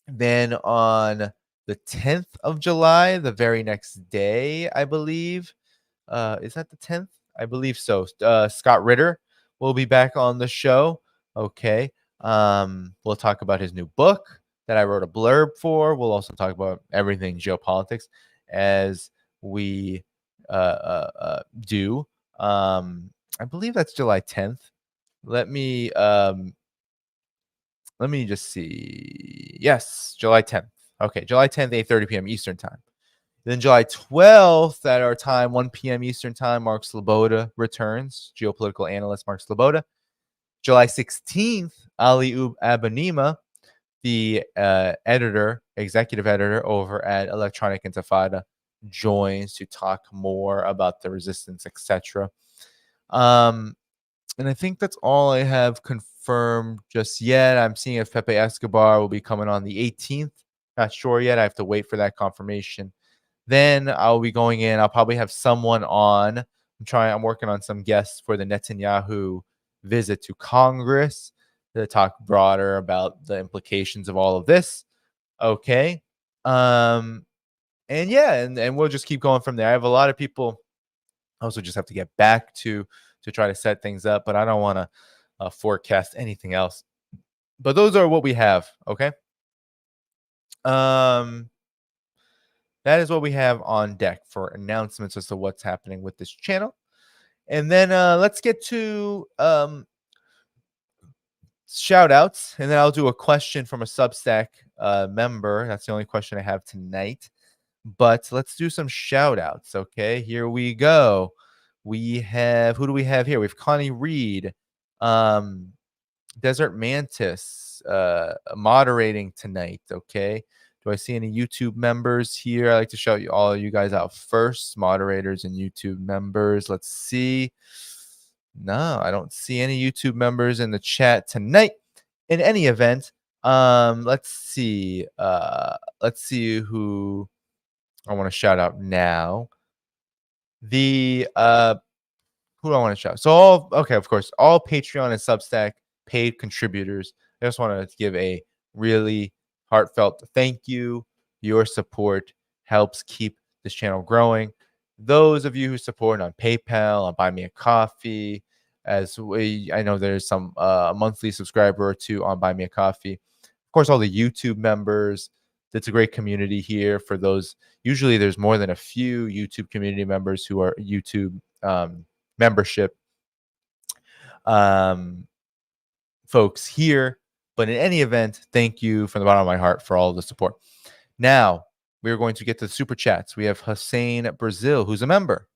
Then on the 10th of July, the very next day, I believe, is that the 10th? I believe so. Scott Ritter will be back on the show. Okay. We'll talk about his new book that I wrote a blurb for. We'll also talk about everything geopolitics as we do. I believe that's July 10th. Let me just see. Yes, July 10th. Okay, July 10th, 8:30 p.m. Eastern time. Then July 12th at our time, 1 p.m. Eastern time, Mark Sloboda returns. Geopolitical analyst Mark Sloboda. July 16th, Ali Abanima, the executive editor over at Electronic Intifada, joins to talk more about the resistance, etc. And I think that's all I have confirmed just yet. I'm seeing if Pepe Escobar will be coming on the 18th. Not sure yet. I have to wait for that confirmation. Then I'll be going in. I'll probably have someone on. I'm working on some guests for the Netanyahu visit to Congress to talk broader about the implications of all of this. Okay. And yeah, and we'll just keep going from there. I have a lot of people I also just have to get back to try to set things up, but I don't want to forecast anything else. But those are what we have. Okay. That is what we have on deck for announcements as to what's happening with this channel. And then let's get to shout outs, and then I'll do a question from a Substack member. That's the only question I have tonight. But let's do some shout outs. Okay, here we go. We have, who do we have here? We have Connie Reed, Desert Mantis moderating tonight. Okay. Do I see any YouTube members here? I like to shout you all you guys out first, moderators and YouTube members. Let's see. No, I don't see any YouTube members in the chat tonight. In any event, let's see. Let's see who I want to shout out now. The who do I want to shout? So of course, all Patreon and Substack paid contributors. I just want to give a really heartfelt thank you. Your support helps keep this channel growing. Those of you who support on PayPal, on Buy Me a Coffee, I know there's some monthly subscriber or two on Buy Me a Coffee. Of course, all the YouTube members. It's a great community here for those. Usually there's more than a few YouTube community members who are YouTube membership folks here. But in any event, thank you from the bottom of my heart for all the support. Now, we're going to get to the super chats. We have Hussein Brazil, who's a member.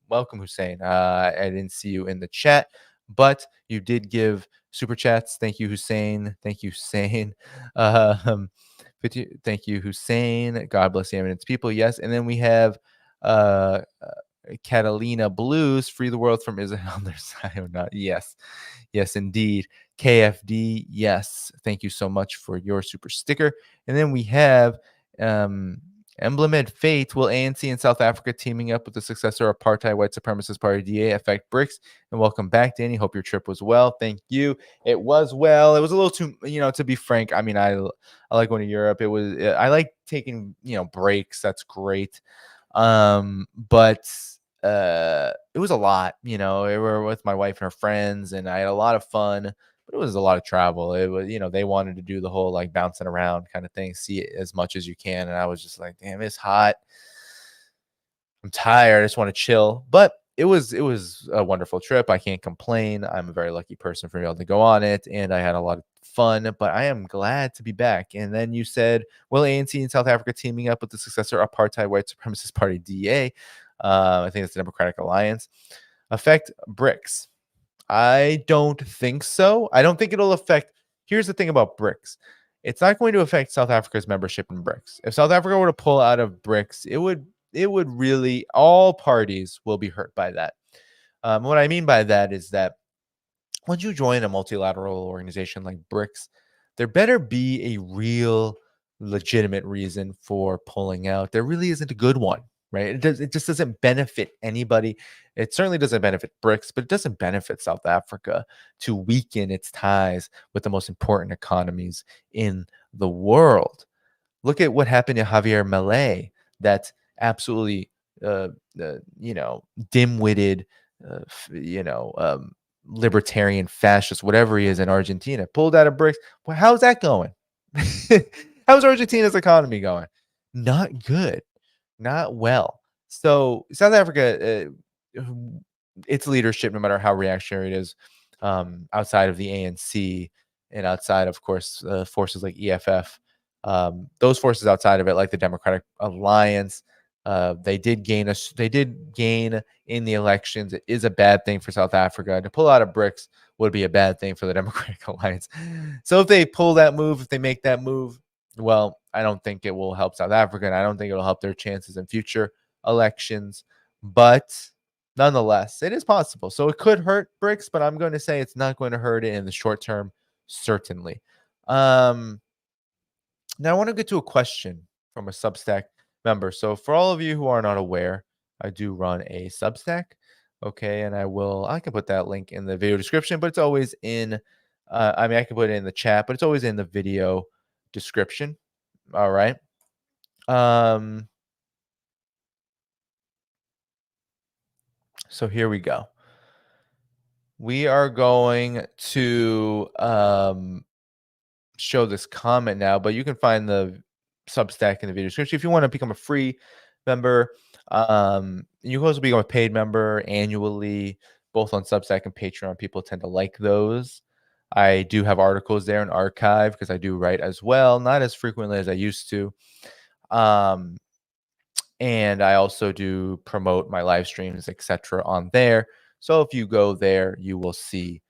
Welcome, Hussein. I didn't see you in the chat, but you did give super chats. Thank you, Hussein. Thank you, Hussein. Thank you, Hussein. God bless the eminence people. Yes. And then we have Catalina Blues, free the world from Israel. There's not. Yes. Yes, indeed. KFD. Yes. Thank you so much for your super sticker. And then we have Emblemed Fate. Will ANC in South Africa teaming up with the successor apartheid white supremacist party DA affect BRICS? And welcome back, Danny. Hope your trip was well. Thank you. It was well. It was a little too, to be frank. I mean, I like going to Europe. I like taking, breaks. That's great. But it was a lot, we were with my wife and her friends, and I had a lot of fun, but it was a lot of travel. It was, they wanted to do the whole like bouncing around kind of thing, see it as much as you can. And I was just like, damn, it's hot. I'm tired. I just want to chill. But it was a wonderful trip. I can't complain. I'm a very lucky person for being able to go on it, and I had a lot of fun, but I am glad to be back. And then you said, will ANC in South Africa teaming up with the successor apartheid white supremacist party DA, I think it's the Democratic Alliance, affect BRICS? I don't think so. I don't think it'll affect. Here's the thing about BRICS. It's not going to affect South Africa's membership in BRICS. If South Africa were to pull out of BRICS, it would really, all parties will be hurt by that. What I mean by that is that once you join a multilateral organization like BRICS, there better be a real legitimate reason for pulling out. There really isn't a good one, right? It just doesn't benefit anybody. It certainly doesn't benefit BRICS, but it doesn't benefit South Africa to weaken its ties with the most important economies in the world. Look at what happened to Javier Milei, that absolutely, dim-witted, libertarian fascist, whatever he is in Argentina, pulled out of BRICS. Well, how's that going? How's Argentina's economy going? Not good, not well. So South Africa, its leadership, no matter how reactionary it is, outside of the ANC and outside, of course, forces like EFF, those forces outside of it, like the Democratic Alliance, they did gain in the elections. It is a bad thing for South Africa. To pull out of BRICS would be a bad thing for the Democratic Alliance. So if they pull that move, if they make that move, well, I don't think it will help South Africa, and I don't think it'll help their chances in future elections. But nonetheless, it is possible. So it could hurt BRICS, but I'm going to say it's not going to hurt it in the short term, certainly. Now I want to get to a question from a Substack member. So for all of you who are not aware, I do run a Substack. Okay, and I can put that link in the video description, but it's always in I can put it in the chat, but it's always in the video description. All right. So here we go. We are going to show this comment now, but you can find the Substack in the video description. If you want to become a free member, you can also become a paid member annually, both on Substack and Patreon. People tend to like those. I do have articles there and archive because I do write as well, not as frequently as I used to. And I also do promote my live streams, etc. on there. So if you go there, you will see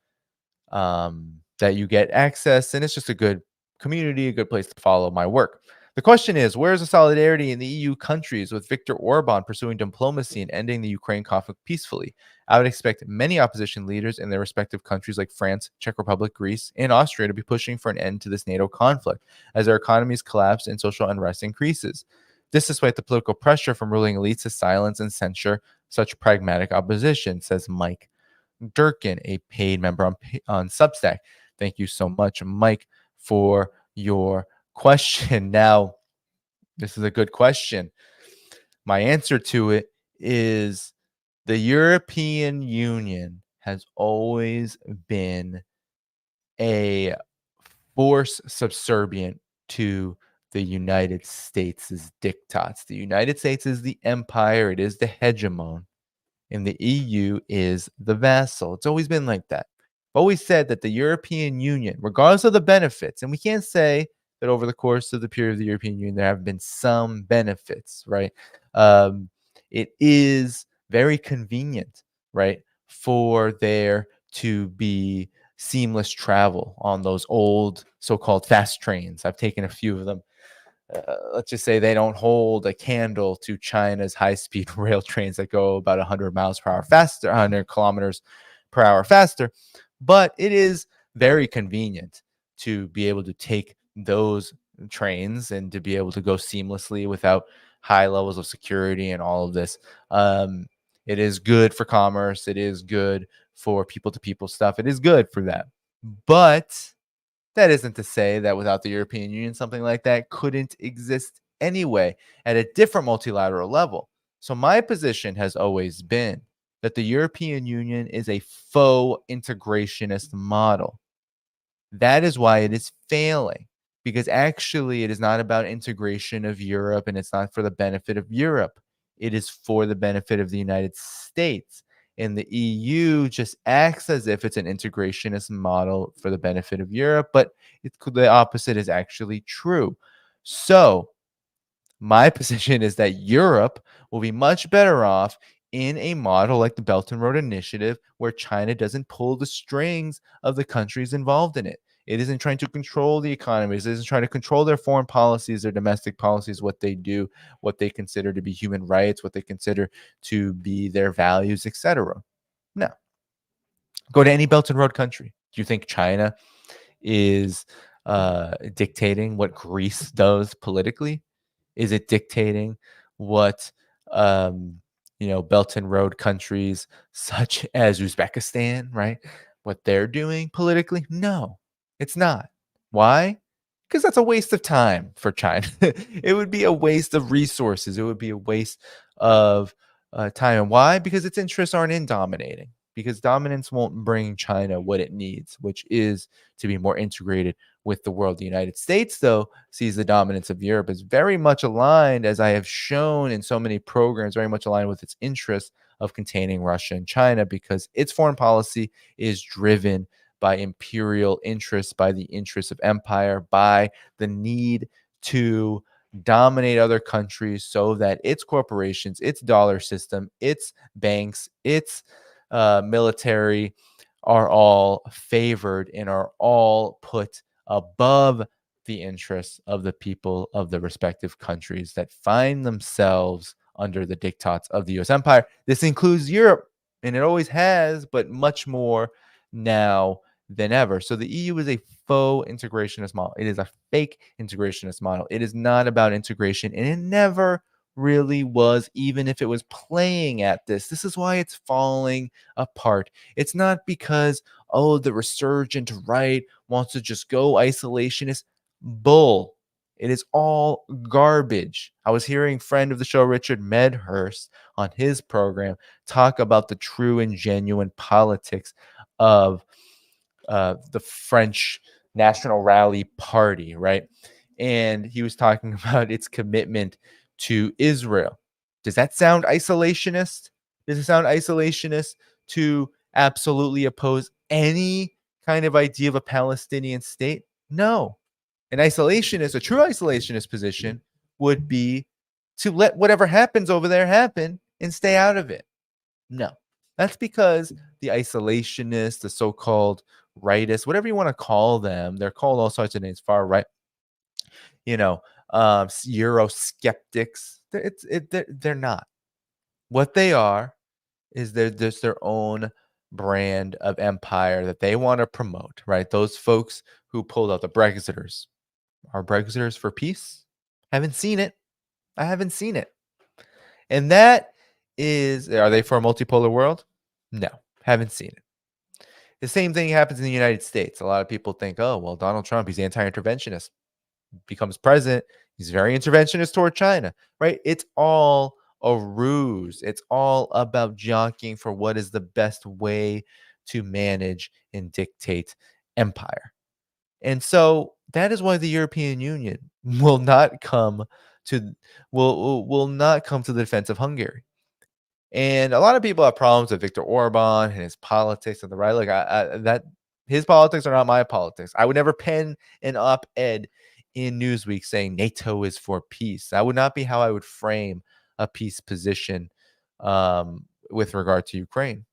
that you get access, and it's just a good community, a good place to follow my work. The question is, where is the solidarity in the EU countries with Viktor Orban pursuing diplomacy and ending the Ukraine conflict peacefully? I would expect many opposition leaders in their respective countries like France, Czech Republic, Greece, and Austria to be pushing for an end to this NATO conflict as their economies collapse and social unrest increases. This despite the political pressure from ruling elites to silence and censure such pragmatic opposition, says Mike Durkin, a paid member on Substack. Thank you so much, Mike, for your question. Now, this is a good question. My answer to it is the European Union has always been a force subservient to the United States' diktats. The United States is the empire, it is the hegemon, and the EU is the vassal. It's always been like that. I've always said that the European Union, regardless of the benefits, and we can't say that over the course of the period of the European Union, there have been some benefits, right? It is very convenient, right, for there to be seamless travel on those old so-called fast trains. I've taken a few of them. Let's just say they don't hold a candle to China's high-speed rail trains that go about 100 miles per hour faster, 100 kilometers per hour faster. But it is very convenient to be able to take those trains and to be able to go seamlessly without high levels of security and all of this. It is good for commerce. It is good for people-to-people stuff. It is good for that. But that isn't to say that without the European Union, something like that couldn't exist anyway at a different multilateral level. So my position has always been that the European Union is a faux integrationist model. That is why it is failing, because actually it is not about integration of Europe, and it's not for the benefit of Europe. It is for the benefit of the United States. And the EU just acts as if it's an integrationist model for the benefit of Europe, but the opposite is actually true. So my position is that Europe will be much better off in a model like the Belt and Road Initiative, where China doesn't pull the strings of the countries involved in it. It isn't trying to control the economies. It isn't trying to control their foreign policies, their domestic policies, what they do, what they consider to be human rights, what they consider to be their values, etc. No. Go to any Belt and Road country. Do you think China is dictating what Greece does politically? Is it dictating what Belt and Road countries such as Uzbekistan, right? What they're doing politically? No, it's not. Why? Because that's a waste of time for China. It would be a waste of resources. It would be a waste of time. And why? Because its interests aren't in dominating. Because dominance won't bring China what it needs, which is to be more integrated with the world. The United States, though, sees the dominance of Europe as very much aligned, as I have shown in so many programs, very much aligned with its interest of containing Russia and China, because its foreign policy is driven by imperial interests, by the interests of empire, by the need to dominate other countries so that its corporations, its dollar system, its banks, its military are all favored and are all put above the interests of the people of the respective countries that find themselves under the diktats of the U.S. empire. This includes Europe, And it always has, but much more now than ever. So the EU is a faux integrationist model. It is a fake integrationist model. It is not about integration, and it never really was, even if it was playing at this. This is why it's falling apart. It's not because, oh, the resurgent right wants to just go isolationist. Bull. It is all garbage. I was hearing friend of the show, Richard Medhurst, on his program talk about the true and genuine politics of the French National Rally Party, right? And he was talking about its commitment to Israel. Does that sound isolationist? Does it sound isolationist to absolutely oppose any kind of idea of a Palestinian state? No. An isolationist, a true isolationist position would be to let whatever happens over there happen and stay out of it. No, that's because the isolationists, the so-called rightists, whatever you want to call them, they're called all sorts of names, far right, Eurosceptics. They're not. What they are is they're just their own brand of empire that they want to promote, right? Those folks who pulled out the Brexiters. Are Brexiters for peace? Haven't seen it. I haven't seen it. And that is, are they for a multipolar world? No, haven't seen it. The same thing happens in the United States. A lot of people think, oh, well, Donald Trump, he's anti-interventionist. Becomes president, he's very interventionist toward China, right? It's all a ruse. It's all about jockeying for what is the best way to manage and dictate empire. And so that is why the European Union will not come to will not come to the defense of Hungary. And a lot of people have problems with Viktor Orban and his politics and the right. Like that, his politics are not my politics. I would never pen an op-ed in Newsweek saying NATO is for peace. That would not be how I would frame a peace position with regard to Ukraine.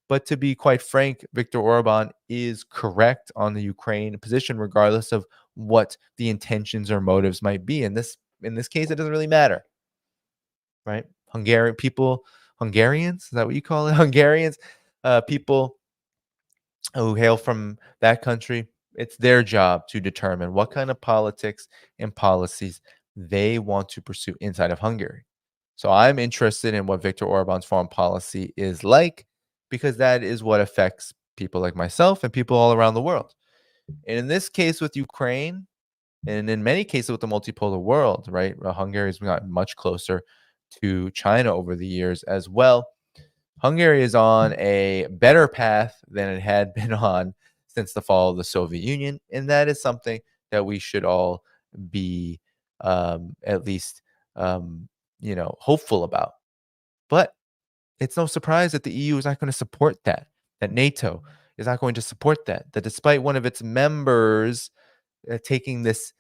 But to be quite frank, Viktor Orban is correct on the Ukraine position, regardless of what the intentions or motives might be. In this case, it doesn't really matter, right? Hungarians, is that what you call it? Hungarians, people who hail from that country, it's their job to determine what kind of politics and policies they want to pursue inside of Hungary. So I'm interested in what Viktor Orban's foreign policy is like, because that is what affects people like myself and people all around the world. And in this case with Ukraine, and in many cases with the multipolar world, right? Hungary has gotten much closer to China over the years as well. Hungary is on a better path than it had been on since the fall of the Soviet Union. And that is something that we should all be at least, hopeful about. But it's no surprise that the EU is not going to support that NATO is not going to support that despite one of its members taking this,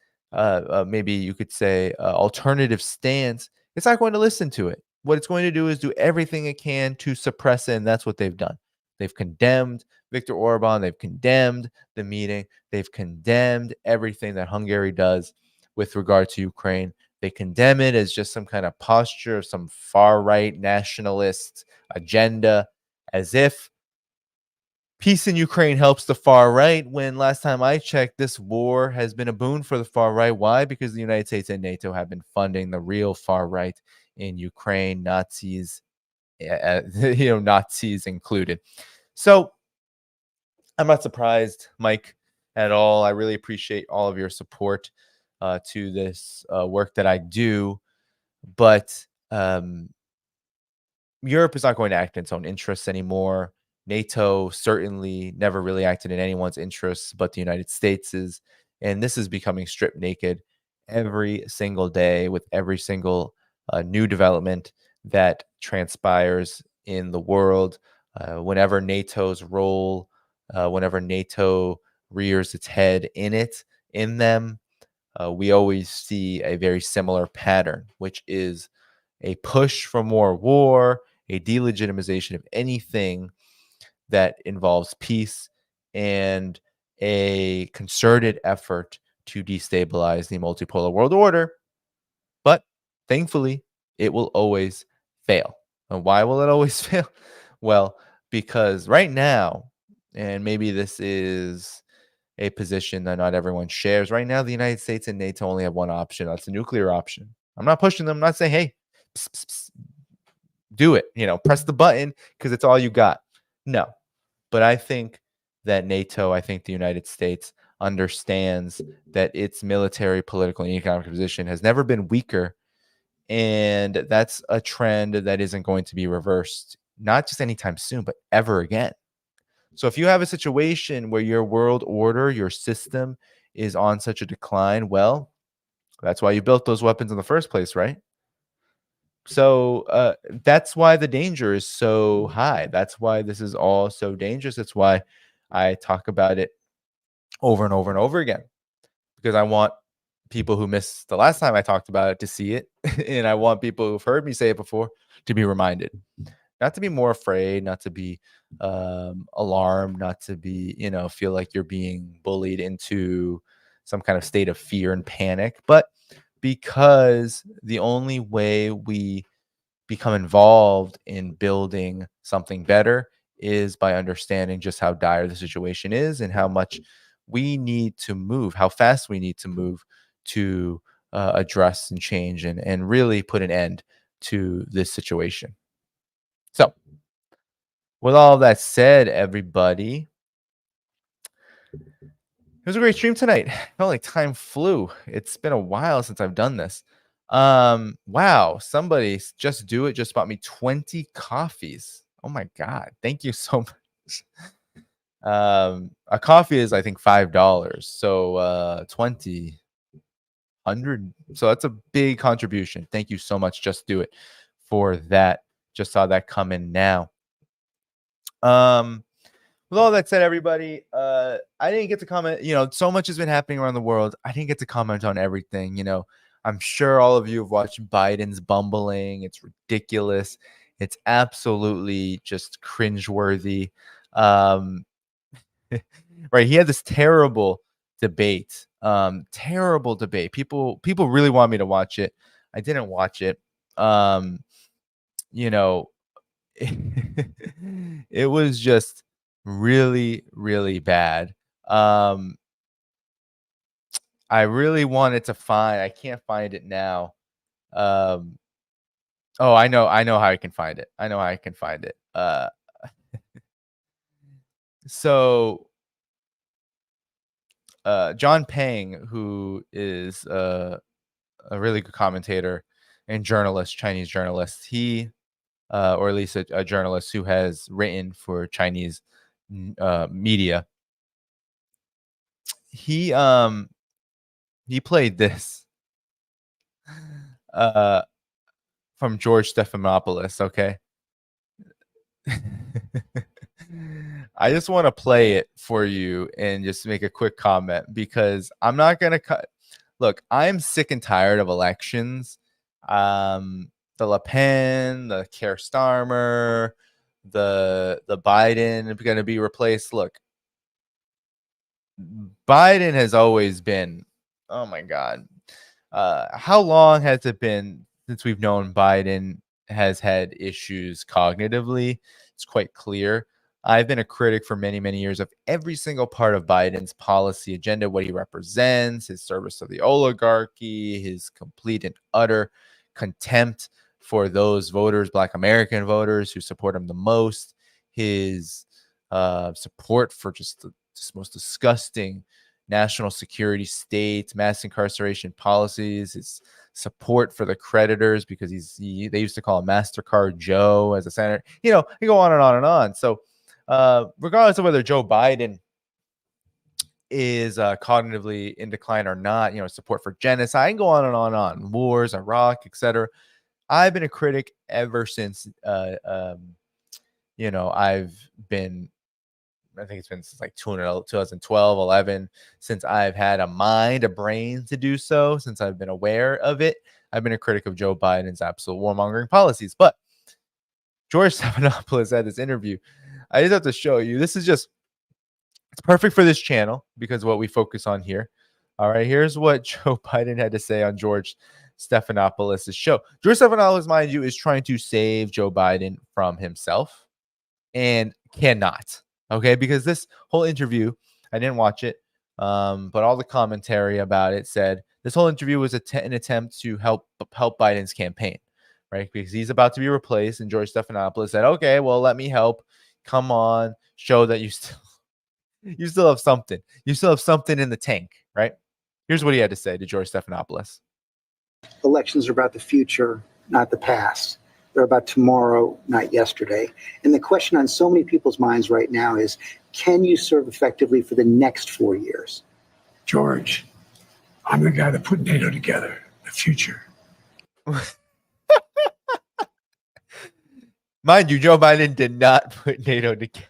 maybe you could say, alternative stance, it's not going to listen to it. What it's going to do is do everything it can to suppress it, and that's what they've done. They've condemned Viktor Orban. They've condemned the meeting. They've condemned everything that Hungary does with regard to Ukraine. They condemn it as just some kind of posture of some far-right nationalist agenda, as if peace in Ukraine helps the far right, when last time I checked, this war has been a boon for the far right. Why? Because the United States and NATO have been funding the real far right in Ukraine, Nazis, Nazis included. So I'm not surprised, Mike, at all. I really appreciate all of your support to this work that I do. But Europe is not going to act in its own interests anymore. NATO certainly never really acted in anyone's interests but the United States's. And this is becoming stripped naked every single day with every single new development that transpires in the world. Whenever NATO's role, whenever NATO rears its head in them, we always see a very similar pattern, which is a push for more war, a delegitimization of anything that involves peace, and a concerted effort to destabilize the multipolar world order. But thankfully, it will always fail. And why will it always fail? Well, because right now, and maybe this is a position that not everyone shares, right now the United States and NATO only have one option. That's a nuclear option. I'm not pushing them. I'm not saying, hey, pss, pss, pss, do it, press the button because it's all you got. No. But I think that NATO, I think the United States understands that its military, political, and economic position has never been weaker. And that's a trend that isn't going to be reversed, not just anytime soon, but ever again. So if you have a situation where your world order, your system is on such a decline, well, that's why you built those weapons in the first place, right? So that's why the danger is so high. That's why this is all so dangerous. That's why I talk about it over and over and over again, because I want people who missed the last time I talked about it to see it. And I want people who've heard me say it before to be reminded, not to be more afraid, not to be alarmed, not to be, feel like you're being bullied into some kind of state of fear and panic, but because the only way we become involved in building something better is by understanding just how dire the situation is and how much we need to move, how fast we need to move to address and change and really put an end to this situation. So, with all that said, everybody, it was a great stream tonight. Felt like time flew. It's been a while since I've done this. Wow, somebody just bought me 20 coffees. Oh my god, thank you so much. A coffee is, I think, $5, so 20 100, so that's a big contribution. Thank you so much, Just Do It, for that. Just saw that come in now. With all that said, everybody, I didn't get to comment. So much has been happening around the world. I didn't get to comment on everything. I'm sure all of you have watched Biden's bumbling. It's ridiculous. It's absolutely just cringeworthy. Right. He had this terrible debate. Terrible debate. People really want me to watch it. I didn't watch it. It was just really, really bad. I really wanted to find, I can't find it now. Oh, I know how I can find it. So John Peng, who is a really good commentator and journalist, Chinese journalist, he or at least a journalist who has written for Chinese media, he played this from George Stephanopoulos. Okay. I just want to play it for you and just make a quick comment, because I'm not going to cut. Look, I'm sick and tired of elections. The Le Pen, the Keir Starmer, the Biden are going to be replaced. Look, Biden has always been, oh my God. How long has it been since we've known Biden has had issues cognitively? It's quite clear. I've been a critic for many, many years of every single part of Biden's policy agenda, what he represents, his service to the oligarchy, his complete and utter contempt for those voters, Black American voters who support him the most, his support for just the most disgusting national security state, mass incarceration policies, his support for the creditors, because they used to call him MasterCard Joe as a senator. You go on and on and on. So regardless of whether Joe Biden is cognitively in decline or not, support for genocide, I can go on and on and on, wars, Iraq, etc. I've been a critic ever since, I've been, I think it's been since like 2012, 11, since I've had a brain to do so, since I've been aware of it. I've been a critic of Joe Biden's absolute warmongering policies. But George Stephanopoulos had this interview. I just have to show you. This is just, it's perfect for this channel because what we focus on here. All right, here's what Joe Biden had to say on George Stephanopoulos' show. George Stephanopoulos, mind you, is trying to save Joe Biden from himself. and cannot. Okay, because this whole interview, I didn't watch it, but all the commentary about it said this whole interview was an attempt to help Biden's campaign, right? Because he's about to be replaced, and George Stephanopoulos said, "Okay, well, let me help. Come on, show that you still have something. You still have something in the tank, right?" Here's what he had to say to George Stephanopoulos. Elections are about the future, not the past. They're about tomorrow, not yesterday. And the question on so many people's minds right now is, can you serve effectively for the next 4 years? George, I'm the guy that put NATO together, the future. Mind you, Joe Biden did not put NATO together.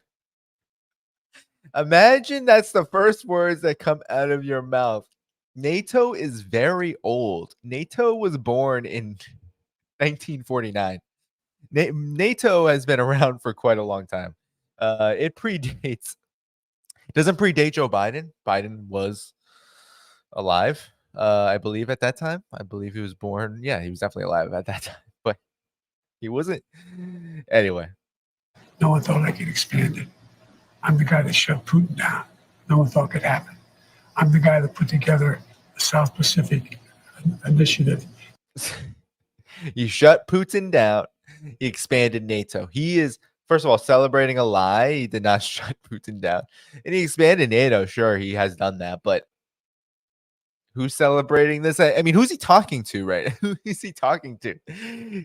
Imagine that's the first words that come out of your mouth. NATO is very old. NATO was born in 1949. NATO has been around for quite a long time. It predates. It doesn't predate Joe Biden. Biden was alive, I believe, at that time. I believe he was born. Yeah, he was definitely alive at that time, but he wasn't. Anyway. No one thought I could expand it. I'm the guy that shut Putin down. No one thought it could happen. I'm the guy that put together the South Pacific Initiative. You shut Putin down. He expanded NATO. He is, first of all, celebrating a lie. He did not shut Putin down. And he expanded NATO. Sure, he has done that. But who's celebrating this? I mean, who's he talking to, right? Who is he talking to?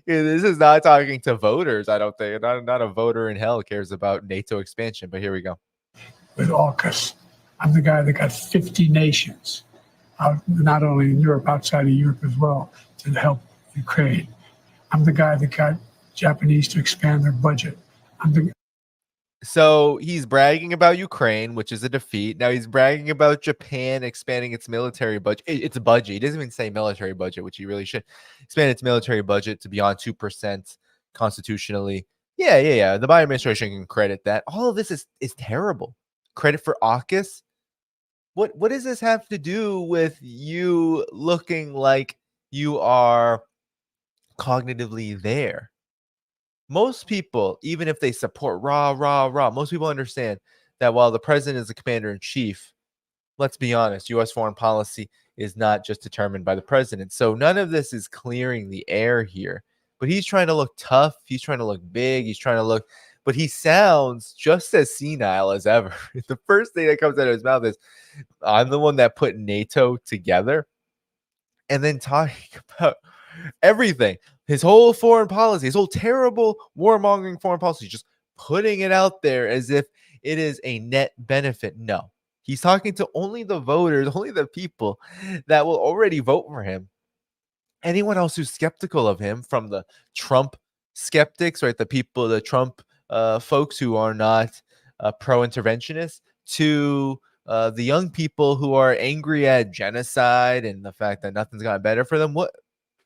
This is not talking to voters, I don't think. Not a voter in hell cares about NATO expansion. But here we go. With AUKUS, I'm the guy that got 50 nations, out, not only in Europe, outside of Europe as well, to help Ukraine. I'm the guy that got Japanese to expand their budget. So he's bragging about Ukraine, which is a defeat. Now he's bragging about Japan expanding its military budget. It's a budget. He doesn't even say military budget, which he really should. Expand its military budget to beyond 2% constitutionally. Yeah. The Biden administration can credit that. All of this is terrible. Credit for AUKUS. What does this have to do with you looking like you are cognitively there? Most people, even if they support most people understand that while the president is the commander in chief, let's be honest, U.S. foreign policy is not just determined by the president. So none of this is clearing the air here. But he's trying to look tough. He's trying to look big. He's trying to look, but he sounds just as senile as ever. The first thing that comes out of his mouth is, I'm the one that put NATO together. And then talking about everything, his whole foreign policy, his whole terrible warmongering foreign policy, just putting it out there as if it is a net benefit. No, he's talking to only the voters, only the people that will already vote for him. Anyone else who's skeptical of him, from the Trump skeptics, right? The Trump folks who are not pro-interventionist, to the young people who are angry at genocide and the fact that nothing's gotten better for them. What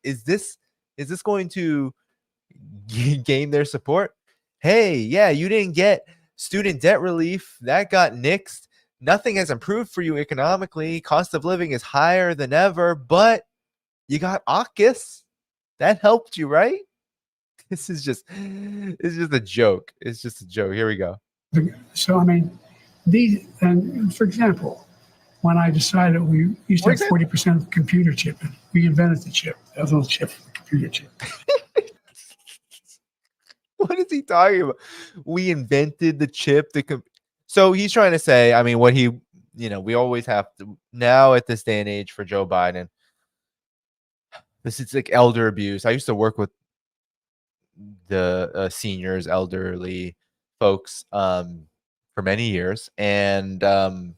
is this? Is this going to gain their support? Hey, yeah, you didn't get student debt relief. That got nixed. Nothing has improved for you economically. Cost of living is higher than ever, but you got AUKUS. That helped you, right? It's just a joke. It's just a joke. Here we go. So, I mean, and for example, when I decided we used to have 40% of the computer chip, and we invented the chip, that little chip, the computer chip. What is he talking about? We invented the chip. So he's trying to say, I mean, what he, we always have to, now at this day and age for Joe Biden, this is like elder abuse. I used to work with the seniors, elderly folks for many years. And, so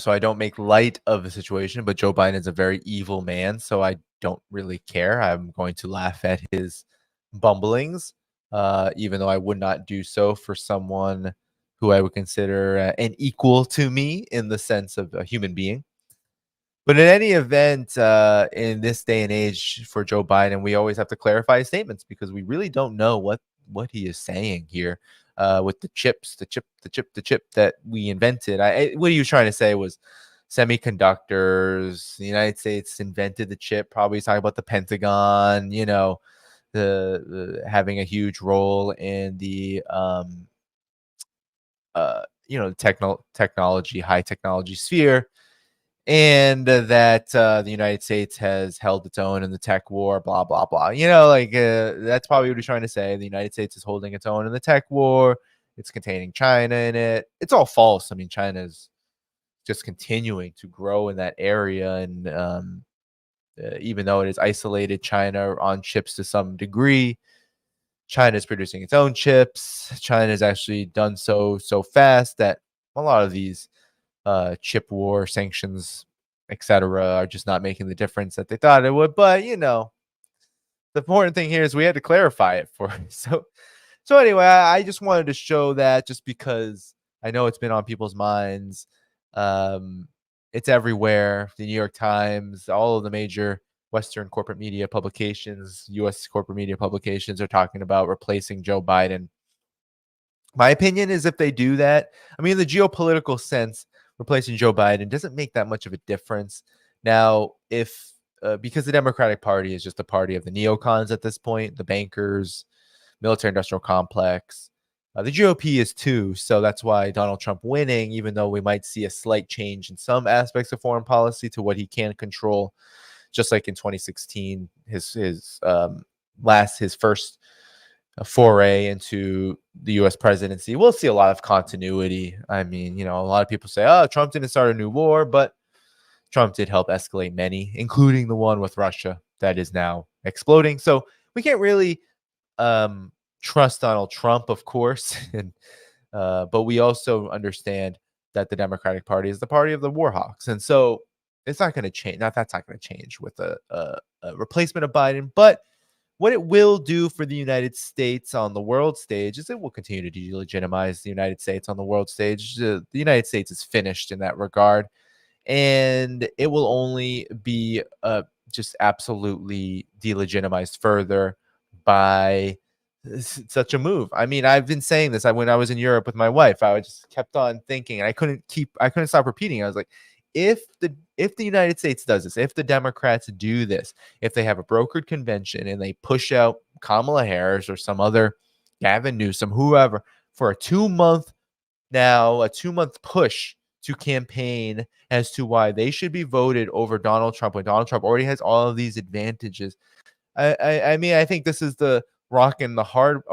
I don't make light of the situation, but Joe Biden is a very evil man. So I don't really care. I'm going to laugh at his bumblings, even though I would not do so for someone who I would consider an equal to me in the sense of a human being. But in any event, in this day and age for Joe Biden, we always have to clarify his statements because we really don't know what he is saying here with the chip that we invented. What he was trying to say was semiconductors. The United States invented the chip. Probably he's talking about the Pentagon, having a huge role in the technology, high technology sphere, and that the United States has held its own in the tech war, blah blah blah. That's probably what he's trying to say. The United States is holding its own in the tech war. It's containing China in it. It's all false. I mean, China's just continuing to grow in that area, and even though it is isolated China on chips to some degree, China is producing its own chips. China has actually done so fast that a lot of these chip war sanctions, etc., are just not making the difference that they thought it would. But the important thing here is we had to clarify it for so anyway, I just wanted to show that, just because I know it's been on people's minds. It's everywhere. The New York Times, all of the major Western corporate media publications, U.S. corporate media publications are talking about replacing Joe Biden. My opinion is, if they do that, I mean, in the geopolitical sense, replacing Joe Biden doesn't make that much of a difference. Now, if because the Democratic Party is just a party of the neocons at this point, the bankers, military-industrial complex. The GOP is too, so that's why Donald Trump winning, even though we might see a slight change in some aspects of foreign policy to what he can control, just like in 2016, his first foray into the U.S. presidency. We'll see a lot of continuity. I mean, a lot of people say, "Oh, Trump didn't start a new war," but Trump did help escalate many, including the one with Russia that is now exploding. So we can't really trust Donald Trump, of course, and but we also understand that the Democratic Party is the party of the war hawks, and so it's not going to change. That's not going to change with a replacement of Biden. But what it will do for the United States on the world stage is it will continue to delegitimize the United States on the world stage. The United States is finished in that regard, and it will only be just absolutely delegitimized further by such a move. I mean, I've been saying this. When I was in Europe with my wife, I just kept on thinking, and I couldn't stop repeating. I was like, if the United States does this, if the Democrats do this, if they have a brokered convention and they push out Kamala Harris or some other Gavin Newsom, whoever, for a 2-month push to campaign as to why they should be voted over Donald Trump, when Donald Trump already has all of these advantages. I mean, I think this is the rock and a hard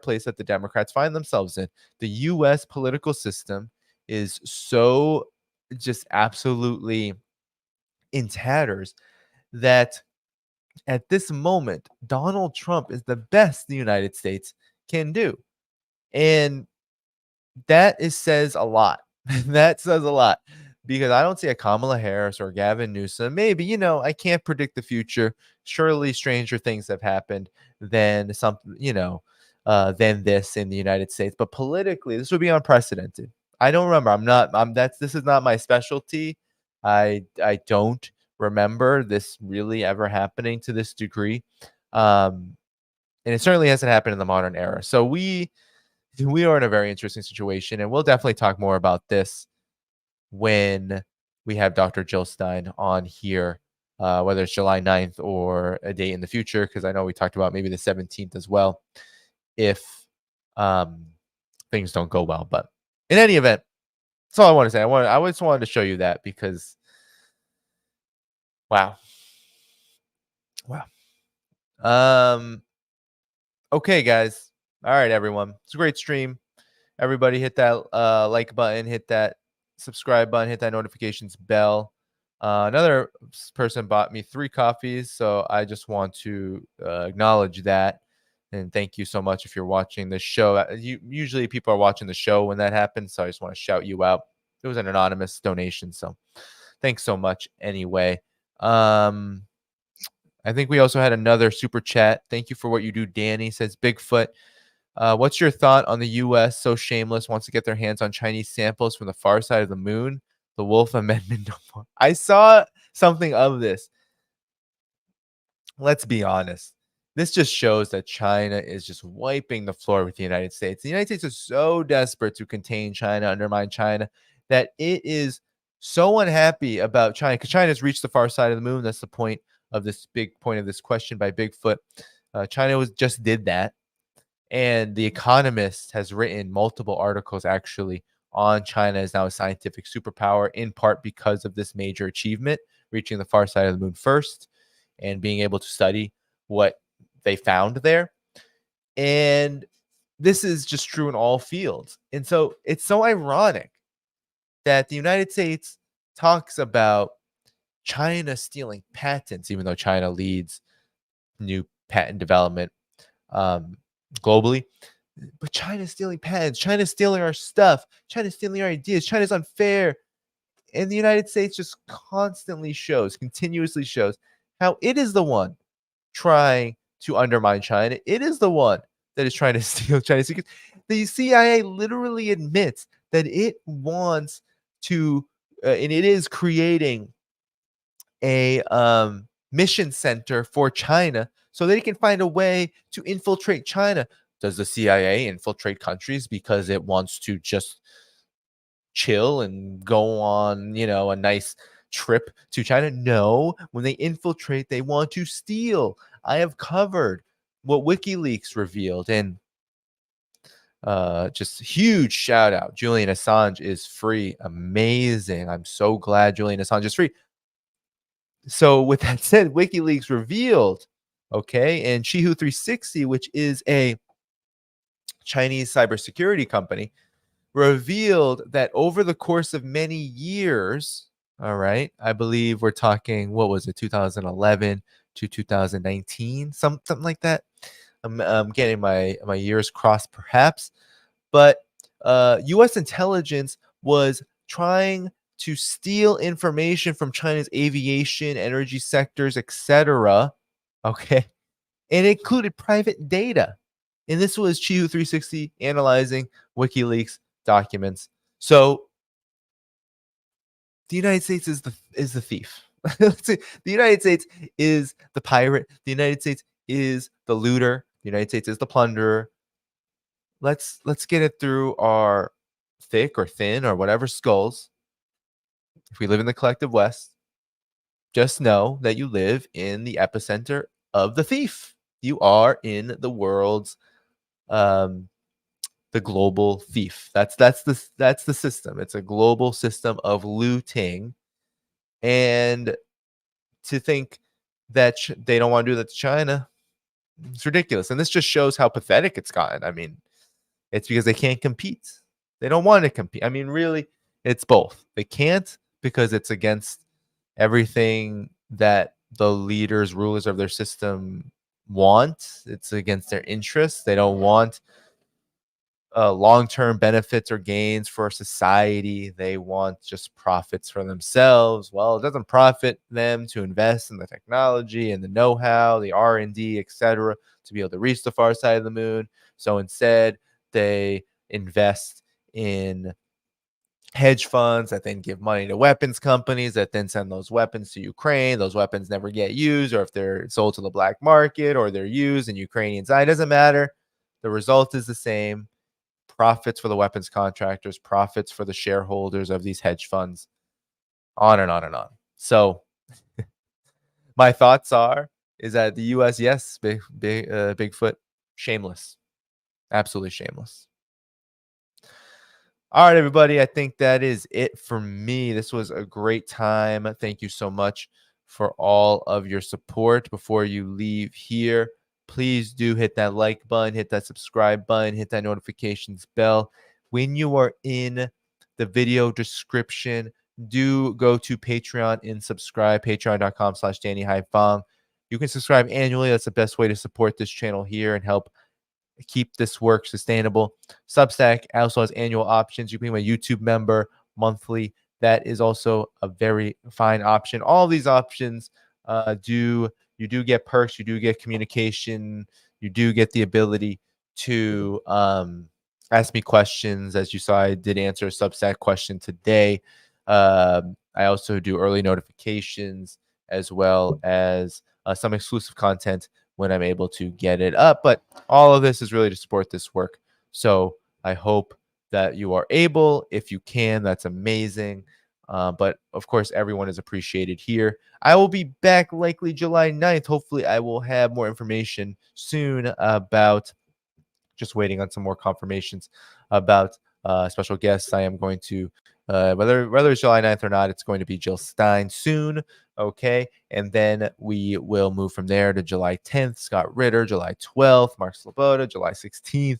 place that the Democrats find themselves in. The U.S. political system is so just absolutely in tatters that at this moment, Donald Trump is the best the United States can do. And that says a lot. That says a lot, because I don't see a Kamala Harris or Gavin Newsom. Maybe, I can't predict the future. Surely stranger things have happened than this in the United States. But politically, this would be unprecedented. I don't remember. This is not my specialty. I don't remember this really ever happening to this degree. And it certainly hasn't happened in the modern era. So we are in a very interesting situation, and we'll definitely talk more about this when we have Dr. Jill Stein on here, whether it's July 9th or a date in the future, because I know we talked about maybe the 17th as well, if things don't go well. But in any event, that's all I want to say. I just wanted to show you that, because wow. Okay, guys. All right, everyone. It's a great stream. Everybody hit that like button, hit that subscribe button, hit that notifications bell. Another person bought me 3 coffees, so I just want to acknowledge that. And thank you so much if you're watching the show. Usually people are watching the show when that happens, so I just want to shout you out. It was an anonymous donation, so thanks so much anyway. I think we also had another super chat. Thank you for what you do, Danny. Says Bigfoot. What's your thought on the U.S. so shameless wants to get their hands on Chinese samples from the far side of the moon? The Wolf Amendment. I saw something of this. Let's be honest. This just shows that China is just wiping the floor with the United States. The United States is so desperate to contain China, undermine China, that it is so unhappy about China, because China has reached the far side of the moon. That's the point of this big point of this question by Bigfoot. China just did that. And The Economist has written multiple articles actually on China as now a scientific superpower, in part because of this major achievement, reaching the far side of the moon first and being able to study what they found there. And this is just true in all fields. And so it's so ironic that the United States talks about China stealing patents, even though China leads new patent development globally. But China's stealing patents. China's stealing our stuff. China's stealing our ideas. China's unfair. And the United States just continuously shows how it is the one trying to undermine China. It is the one that is trying to steal China's secrets. The CIA literally admits that it wants to, and it is creating a mission center for China so that it can find a way to infiltrate China. Does the CIA infiltrate countries because it wants to just chill and go on, a nice trip to China? No. When they infiltrate, they want to steal. I have covered what WikiLeaks revealed, and just huge shout out. Julian Assange is free. Amazing. I'm so glad Julian Assange is free. So with that said, WikiLeaks revealed, and Chihu 360, which is a Chinese cybersecurity company, revealed that over the course of many years, I believe we're talking, 2011 to 2019, something like that. I'm getting my years crossed perhaps, but U.S. intelligence was trying to steal information from China's aviation, energy sectors, etc. And it included private data. And this was Chihu 360 analyzing WikiLeaks documents. So the United States is the thief. The United States is the pirate. The United States is the looter. The United States is the plunderer. Let's get it through our thick or thin or whatever skulls. If we live in the collective West, just know that you live in the epicenter of the thief. You are in the world's the global thief. That's the system. It's a global system of looting. And to think that they don't want to do that to China, it's ridiculous. And this just shows how pathetic it's gotten. I mean, it's because they can't compete. They don't want to compete. I mean, really, it's both. They can't because it's against everything that the rulers of their system want. It's against their interests. They don't want long-term benefits or gains for society. They want just profits for themselves. Well, it doesn't profit them to invest in the technology and the know-how, the R&D, etc., to be able to reach the far side of the moon. So instead, they invest in hedge funds that then give money to weapons companies that then send those weapons to Ukraine. Those weapons never get used, or if they're sold to the black market or they're used and Ukrainians die, it doesn't matter. The result is the same. Profits for the weapons contractors, profits for the shareholders of these hedge funds, on and on and on. So my thoughts is that the U.S., yes, Bigfoot, shameless, absolutely shameless. All right, everybody, I think that is it for me. This was a great time. Thank you so much for all of your support. Before you leave here, please do hit that like button, hit that subscribe button, hit that notifications bell. When you are in the video description, do go to Patreon and subscribe, patreon.com/DannyHaiFong. You can subscribe annually. That's the best way to support this channel here and help keep this work sustainable. Substack also has annual options. You can become a YouTube member monthly. That is also a very fine option. All these options you do get perks, you do get communication, you do get the ability to ask me questions. As you saw, I did answer a Substack question today. I also do early notifications as well as some exclusive content when I'm able to get it up. But all of this is really to support this work. So I hope that you are able, if you can, that's amazing. But of course, everyone is appreciated here. I will be back likely July 9th. Hopefully, I will have more information soon about, just waiting on some more confirmations about special guests. I am going to, whether it's July 9th or not, it's going to be Jill Stein soon. Okay. And then we will move from there to July 10th, Scott Ritter, July 12th, Mark Sloboda, July 16th,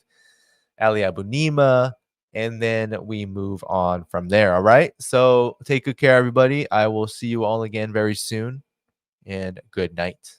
Ali Abunima, and then we move on from there. All right. So take good care, everybody. I will see you all again very soon, and good night.